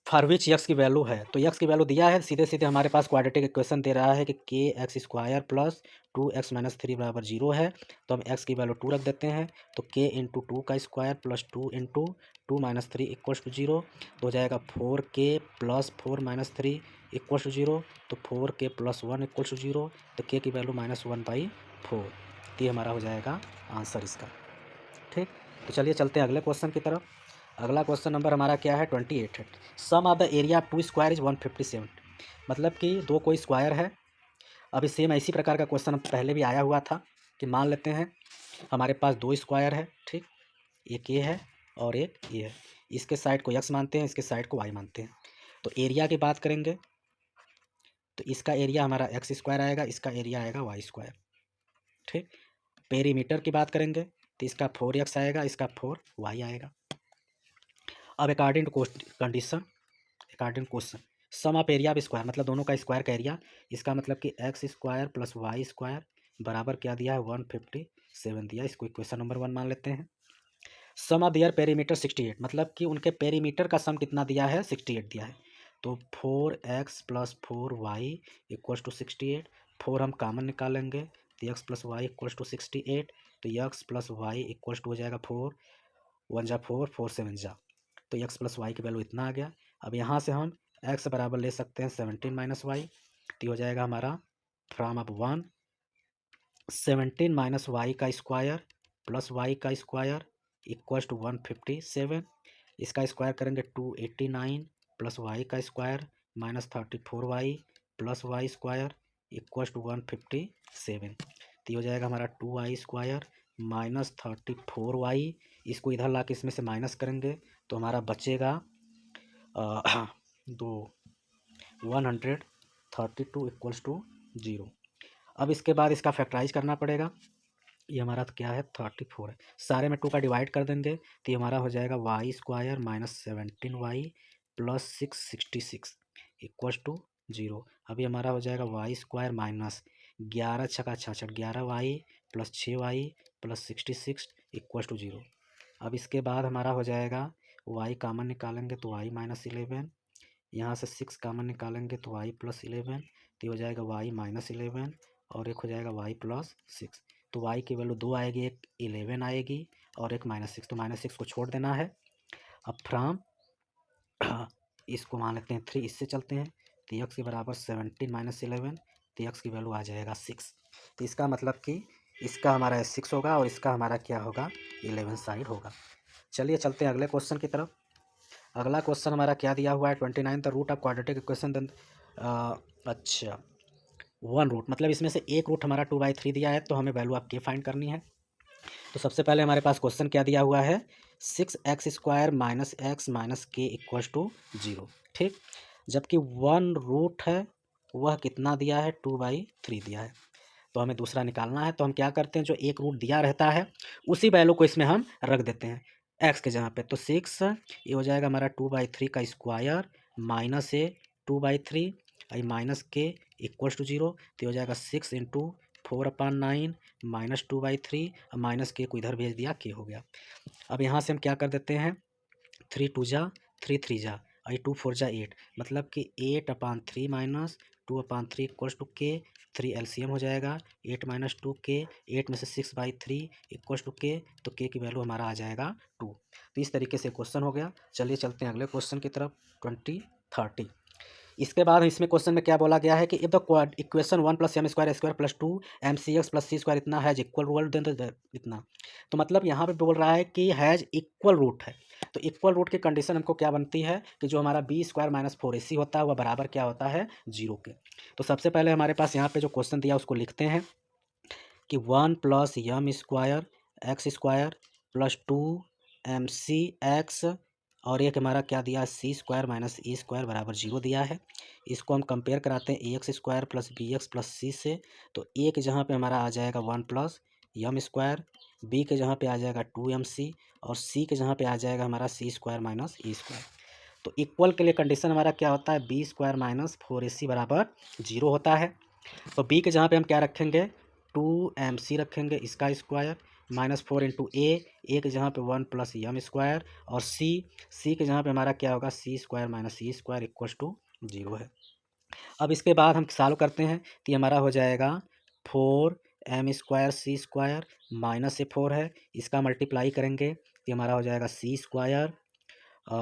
फॉर विच यक्स की वैल्यू है। तो यक्स की वैल्यू दिया है, सीधे सीधे हमारे पास क्वाड्रेटिक इक्वेशन दे रहा है कि के x square plus 2x minus 3 बराबर 0 है, तो हम x की वैल्यू 2 रख देते हैं, तो k इंटू 2 का square plus 2 into 2 minus 3 equals to 0, तो हो जाएगा 4k plus 4 minus 3 equals to 0, तो 4k प्लस 1 इक्वल्स टू 0, तो k की वैल्यू -1/4, तो ये हमारा हो जाएगा आंसर इसका। ठीक, तो चलिए चलते हैं अगले क्वेश्चन की तरफ। अगला क्वेश्चन नंबर हमारा क्या है 28 है। Sum of the area 2 square is 157, मतलब कि दो कोई स्क्वायर है। अभी सेम इसी प्रकार का क्वेश्चन पहले भी आया हुआ था कि मान लेते हैं हमारे पास दो स्क्वायर है, ठीक, एक ये है और एक ये है, इसके साइड को x मानते हैं, इसके साइड को y मानते हैं। तो एरिया की बात करेंगे तो इसका एरिया हमारा एक्स स्क्वायर आएगा, इसका एरिया आएगा वाई स्क्वायर। ठीक, पेरीमीटर की बात करेंगे तो इसका 4x आएगा, इसका 4y आएगा। अब according to condition, according question, sum of area of square, मतलब दोनों का स्क्वायर का एरिया, इसका मतलब कि x square plus y square बराबर क्या दिया है 157 दिया, इसको इक्वेशन नंबर 1 मान लेते हैं। सम ऑफ दियर पेरीमीटर 68, मतलब कि उनके पेरीमीटर का सम कितना दिया है 68 दिया है, तो 4x plus 4y equals to 68, 4 हम कामन निकालेंगे तो x plus y equals to 68, तो x plus y equals to हो जाएगा 4 1 जा 4 4 7 जा, तो x प्लस वाई की वैल्यू इतना आ गया। अब यहाँ से हम x बराबर ले सकते हैं 17 माइनस वाई, तो हो जाएगा हमारा फ्रॉम अब 1 17 माइनस वाई का स्क्वायर प्लस वाई का स्क्वायर इक्वल्स टू 157, इसका स्क्वायर करेंगे 289 प्लस वाई का square minus 34y plus y square equals to 157, तो हो जाएगा हमारा 2y स्क्वायर माइनस 34y, इसको इधर ला के इसमें से माइनस करेंगे तो हमारा बचेगा 132 इक्वल्स टू 0। अब इसके बाद इसका फैक्टराइज करना पड़ेगा, ये हमारा तो क्या है 34 है, सारे में 2 का डिवाइड कर देंगे तो ये हमारा हो जाएगा y square minus 17y plus 666 equals to 0। अभी हमारा हो जाएगा वाई स्क्वायर माइनस 11 छका 66 11y plus 6y plus 66 equals to 0। अब इसके बाद हमारा हो जाएगा y कामन निकालेंगे तो y माइनस 11, यहाँ से 6 कामन निकालेंगे तो y प्लस 11, तो हो जाएगा y माइनस 11 और एक हो जाएगा y प्लस 6, तो y की वैल्यू 2 आएगी, एक 11 आएगी और एक -6, तो -6 को छोड़ देना है। अब फ्रॉम इसको मान लेते हैं 3, इससे चलते हैं तो x के बराबर 17 माइनस 11, तो x की वैल्यू आ जाएगा 6, तो इसका मतलब कि इसका हमारा 6 होगा और इसका हमारा क्या होगा 11 साइड होगा। चलिए चलते हैं अगले क्वेश्चन की तरफ। अगला क्वेश्चन हमारा क्या दिया हुआ है 29 the root of quadratic equation then, अच्छा 1 रूट, मतलब इसमें से एक रूट हमारा 2/3 दिया है, तो हमें वैल्यू ऑफ के फाइंड करनी है। तो सबसे पहले हमारे पास क्वेश्चन क्या दिया हुआ है 6x square minus x minus के इक्वल्स टू 0, ठीक, जबकि 1 रूट है वह कितना दिया है 2/3 दिया है, तो हमें दूसरा निकालना है। तो हम क्या करते हैं, जो एक रूट दिया रहता है उसी वैल्यू को इसमें हम रख देते हैं, एक्स के जहाँ पे, तो 6 ये हो जाएगा हमारा 2/3 का स्क्वायर माइनस ए 2/3 और माइनस के इक्वल्स टू 0, तो ये हो जाएगा 6 इंटू 4/9 माइनस 2/3 और माइनस के को इधर भेज दिया, के हो गया। अब यहाँ से हम क्या कर देते हैं, 3 2 जा 3 3 जा और 2 4 जा 8, मतलब कि 8/3 माइनस 2/3 इक्वल्स टू के, 3 एलसीएम हो जाएगा 8 माइनस 2 के, 8 में से 6/3 इक्वल्स टू के, तो के की वैल्यू हमारा आ जाएगा 2। तो इस तरीके से क्वेश्चन हो गया। चलिए चलते हैं अगले क्वेश्चन की तरफ, 2030। इसके बाद इसमें क्वेश्चन में क्या बोला गया है कि if the equation 1 + m² plus 2 mcx plus c square इतना हैज इक्वल रूट, देन इतना। तो मतलब यहाँ पे बोल रहा है कि हैज इक्वल रूट है, तो इक्वल रूट की कंडीशन हमको क्या बनती है कि जो हमारा b² माइनस 4ac होता है वह बराबर क्या होता है, 0 के। तो सबसे पहले हमारे पास यहाँ पे जो क्वेश्चन दिया उसको लिखते हैं कि 1 + m² x² प्लस 2 mcx और एक हमारा क्या दिया, c² माइनस e² बराबर 0 दिया है। इसको हम कंपेयर कराते हैं ax² plus bx plus c से, तो a के जहाँ पे हमारा आ जाएगा 1 + m², b के जहाँ पे आ जाएगा 2mc और c के जहाँ पे आ जाएगा हमारा c² माइनस e²। तो इक्वल के लिए कंडीशन हमारा क्या होता है, b² माइनस 4ac बराबर 0 होता है। तो b के जहाँ पे हम क्या रखेंगे, 2mc रखेंगे, इसका स्क्वायर माइनस 4 इंटू ए के जहाँ पे 1 + m² और c के जहाँ पे हमारा क्या होगा, c² minus e² equals to 0 है। अब इसके बाद हम सॉल्व करते हैं, तो ये हमारा हो जाएगा 4m² c² माइनस से 4 है, इसका मल्टीप्लाई करेंगे तो हमारा हो जाएगा c²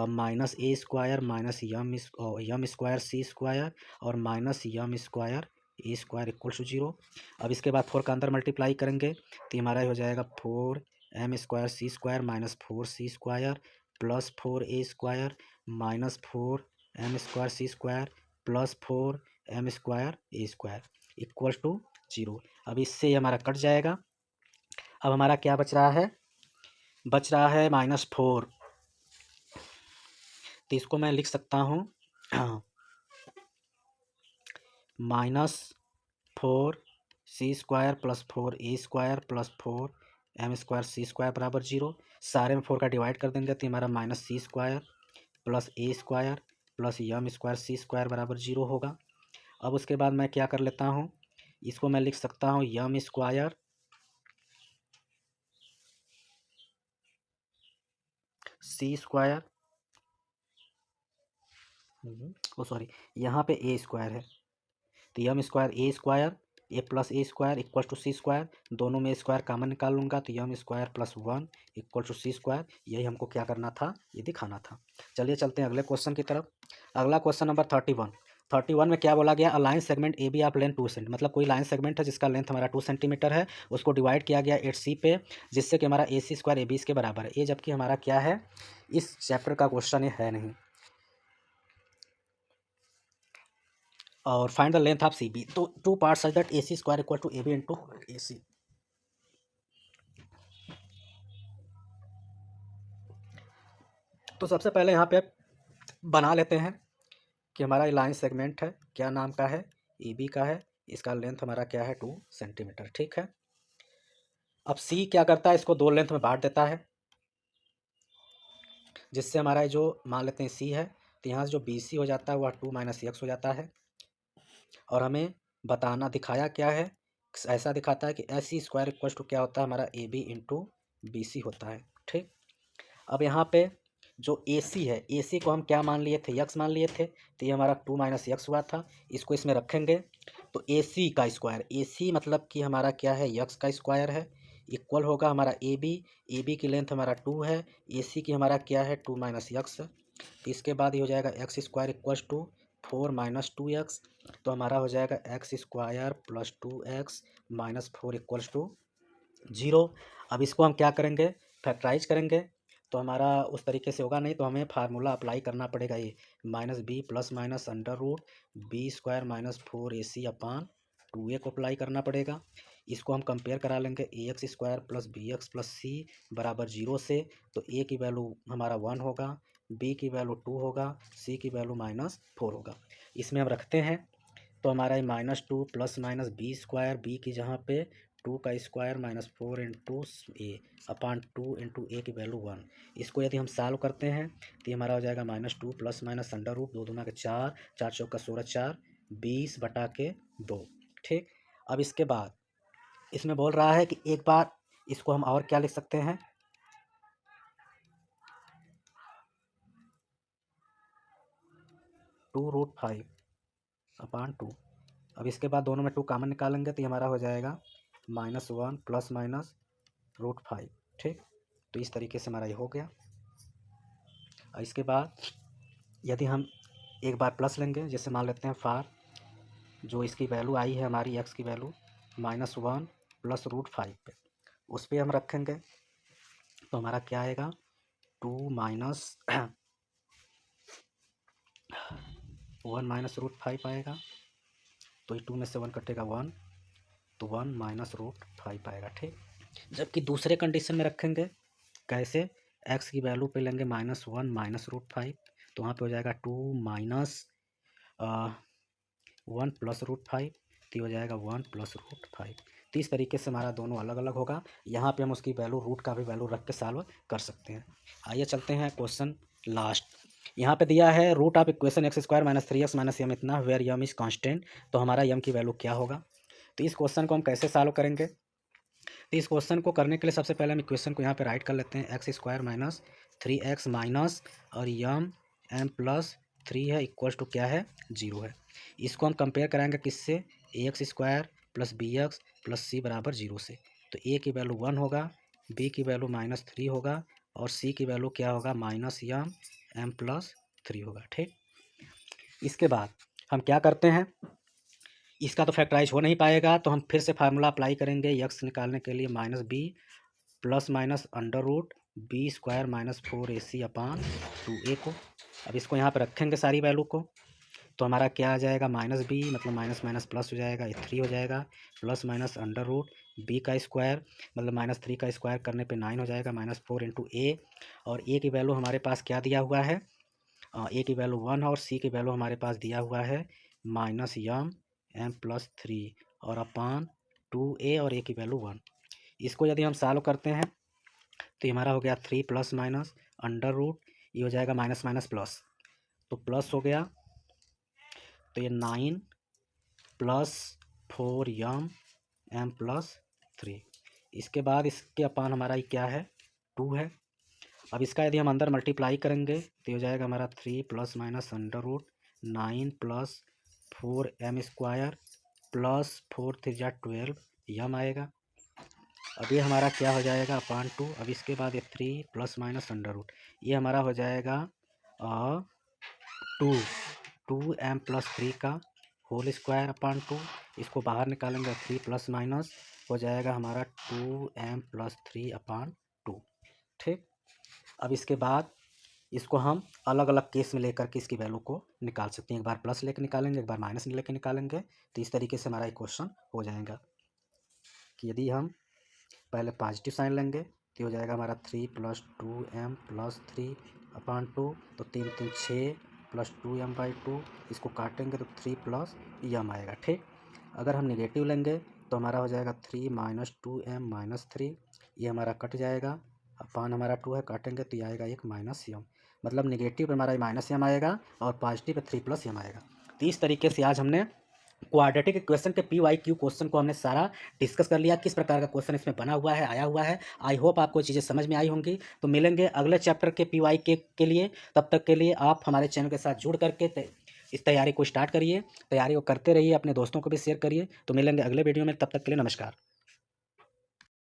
minus a² minus m² c² और minus m² a² equals to 0। अब इसके बाद 4 का अंदर मल्टीप्लाई करेंगे तो हमारा हो जाएगा 4m² c² minus 4c² plus 4a² minus 4m² c² plus 4m² a² equals to 0। अब इससे हमारा कट जाएगा। अब हमारा क्या बच रहा है, -4, तो इसको मैं लिख सकता हूँ -4c² plus 4a² plus 4m² c² बराबर 0। सारे में 4 का डिवाइड कर देंगे तो हमारा -c² plus a² plus m² c² बराबर 0 होगा। अब उसके बाद मैं क्या कर लेता हूँ, इसको मैं लिख सकता हूँ m² c² सॉरी, यहाँ पे a² है तो m² a² a plus a² equal to c², दोनों में स्क्वायर कॉमन निकाल लूँगा तो m² plus 1 equal to c²। यही हमको क्या करना था, ये दिखाना था। चलिए चलते हैं अगले क्वेश्चन की तरफ। अगला क्वेश्चन नंबर 31 में क्या बोला गया, a line segment A B of length 2 cent, मतलब कोई लाइन सेगमेंट है जिसका लेंथ हमारा 2 सेंटीमीटर है, उसको डिवाइड किया गया 8c पे, जिससे कि हमारा ac² ab के बराबर है। ये जबकि हमारा क्या है, इस चैप्टर का क्वेश्चन ये है नहीं। और find the length of C B, तो 2 parts such that ac² equal to ab into ac। तो सबसे पहले यहाँ पे बना लेते हैं कि हमारा लाइन सेगमेंट है, क्या नाम का है, ए बी का है, इसका लेंथ हमारा क्या है 2 सेंटीमीटर, ठीक है। अब सी क्या करता है, इसको 2 लेंथ में बांट देता है, जिससे हमारा जो मान लेते हैं सी है, तो यहाँ से जो बी सी हो जाता है वह 2 - x हो जाता है। और हमें बताना दिखाया क्या है, ऐसा दिखाता है कि ac² इक्वल टू क्या होता है हमारा A B into B C होता है, ठीक। अब यहाँ पे जो AC है, AC को हम क्या मान लिए थे, x मान लिए थे, तो ये हमारा 2 - x हुआ था। इसको इसमें रखेंगे तो AC का स्क्वायर, AC मतलब कि हमारा क्या है, x का स्क्वायर है, इक्वल होगा हमारा AB की लेंथ हमारा 2 है, AC की हमारा क्या है 2 - x। तो इसके बाद ये हो जाएगा x² इक्वल्स टू 4 - 2x, तो हमारा हो जाएगा x² plus 2x minus 4 equals to 0। अब इसको हम क्या करेंगे, फैक्टराइज करेंगे, तो हमारा उस तरीके से होगा नहीं, तो हमें फार्मूला अप्लाई करना पड़ेगा, ये -b plus minus √b² minus 4ac upon 2a को अप्लाई करना पड़ेगा। इसको हम कंपेयर करा लेंगे ax² plus bx plus c बराबर 0 से, तो a की वैल्यू हमारा 1 होगा, b की वैल्यू 2 होगा, c की वैल्यू -4 होगा। इसमें हम रखते हैं तो हमारा -2 प्लस माइनस b² b की जहाँ पे 2 का स्क्वायर माइनस 4 इंटू ए अपान 2 इंटू ए की वैल्यू 1। इसको यदि हम सॉल्व करते हैं तो ये हमारा हो जाएगा -2 प्लस माइनस अंडर रूट 2 दूना के 4, 4 चौका 16 4 20 बटा के 2। ठीक, अब इसके बाद इसमें बोल रहा है कि एक बार इसको हम और क्या लिख सकते हैं, 2√5 अपान 2। अब इसके बाद दोनों में 2 कॉमन निकालेंगे तो ये हमारा हो जाएगा -1 प्लस माइनस √5। ठीक, तो इस तरीके से हमारा ये हो गया। और इसके बाद यदि हम एक बार प्लस लेंगे, जैसे मान लेते हैं फार जो इसकी वैल्यू आई है हमारी x की वैल्यू -1 प्लस √5 पे, उस पर हम रखेंगे तो हमारा क्या आएगा 2 माइनस 1 माइनस √5 आएगा। तो ये 2 में से 1 कटेगा 1, तो 1 माइनस √5 आएगा। ठीक, जबकि दूसरे कंडीशन में रखेंगे कैसे, x की वैल्यू पे लेंगे -1 माइनस √5, तो वहाँ पे हो जाएगा 2 माइनस 1 प्लस √5, तो हो जाएगा 1 प्लस √5। तो इस तरीके से हमारा दोनों अलग अलग होगा। यहाँ पे हम उसकी वैल्यू रूट का भी वैल्यू रख के सॉल्व कर सकते हैं। आइए चलते हैं क्वेश्चन लास्ट। यहाँ पे दिया है root of equation x² minus 3x minus m इतना वेयर यम इज कांस्टेंट, तो हमारा यम की वैल्यू क्या होगा। तो इस क्वेश्चन को हम कैसे सॉल्व करेंगे, तो इस क्वेश्चन को करने के लिए सबसे पहले हम इक्वेशन को यहाँ पे राइट कर लेते हैं, x² माइनस 3x माइनस और यम m प्लस 3 है इक्वल टू क्या है 0 है। इसको हम कंपेयर कराएंगे किससे, ax² plus bx plus c बराबर 0 से। तो a की वैल्यू 1 होगा, b की वैल्यू -3 होगा और c की वैल्यू क्या होगा -यम m प्लस 3 होगा। ठीक, इसके बाद हम क्या करते हैं, इसका तो फैक्टराइज हो नहीं पाएगा तो हम फिर से फार्मूला अप्लाई करेंगे x निकालने के लिए -b plus minus under root b² minus 4ac upon 2a को। अब इसको यहाँ पे रखेंगे सारी वैल्यू को, तो हमारा क्या आ जाएगा -b मतलब माइनस माइनस प्लस हो जाएगा, ये 3 हो जाएगा, plus minus under root b का स्क्वायर मतलब -3 का स्क्वायर करने पे 9 हो जाएगा, -4 इंटू a, और a की वैल्यू हमारे पास क्या दिया हुआ है, a की वैल्यू 1 और c की वैल्यू हमारे पास दिया हुआ है -यम m प्लस 3 और अपान 2a और a की वैल्यू 1। इसको यदि हम सॉल्व करते हैं तो हमारा हो गया 3 प्लस माइनस अंडर रूट, ये हो जाएगा माइनस माइनस प्लस, तो प्लस हो गया, तो ये 9 प्लस 4 यम m प्लस 3। इसके बाद इसके अपान हमारा ये क्या है 2 है। अब इसका यदि हम अंदर मल्टीप्लाई करेंगे तो हो जाएगा हमारा 3 plus minus under root 9 plus 4 m² plus 4 3 12 m आएगा। अब ये हमारा क्या हो जाएगा अपान 2। अब इसके बाद ये 3 प्लस माइनस अंडर रूट, ये हमारा हो जाएगा 2m प्लस 3 का होल स्क्वायर अपान 2। इसको बाहर निकालेंगे 3 प्लस माइनस हो जाएगा हमारा 2m प्लस 3 अपान 2। ठीक, अब इसके बाद इसको हम अलग अलग केस में लेकर के इसकी वैल्यू को निकाल सकते हैं, एक बार प्लस लेकर निकालेंगे, एक बार माइनस लेकर निकालेंगे, तो इस तरीके से हमारा एक क्वेश्चन हो जाएगा कि यदि हम पहले पॉजिटिव साइन लेंगे तो हो जाएगा हमारा 3 प्लस 2m प्लस 3 अपान 2, तो 3 3 6 प्लस 2m/2, इसको काटेंगे तो 3 प्लस यम आएगा। ठीक, अगर हम निगेटिव लेंगे तो हमारा हो जाएगा 3 माइनस 2m माइनस 3, ये हमारा कट जाएगा, अपान हमारा 2 है, काटेंगे तो ये आएगा एक माइनस यम, मतलब निगेटिव पे हमारा माइनस यम आएगा और पॉजिटिव पे 3 प्लस यम आएगा। तो इस तरीके से आज हमने क्वाड्रेटिक इक्वेशन के PYQ क्वेश्चन को हमने सारा डिस्कस कर लिया, किस प्रकार का क्वेश्चन इसमें बना हुआ है, आया हुआ है। आई होप आपको चीज़ें समझ में आई होंगी। तो मिलेंगे अगले चैप्टर के PYQ के लिए, तब तक के लिए आप हमारे चैनल के साथ जुड़ करके इस तैयारी को स्टार्ट करिए, तैयारी को करते रहिए, अपने दोस्तों को भी शेयर करिए। तो मिलेंगे अगले वीडियो में, तब तक के लिए नमस्कार।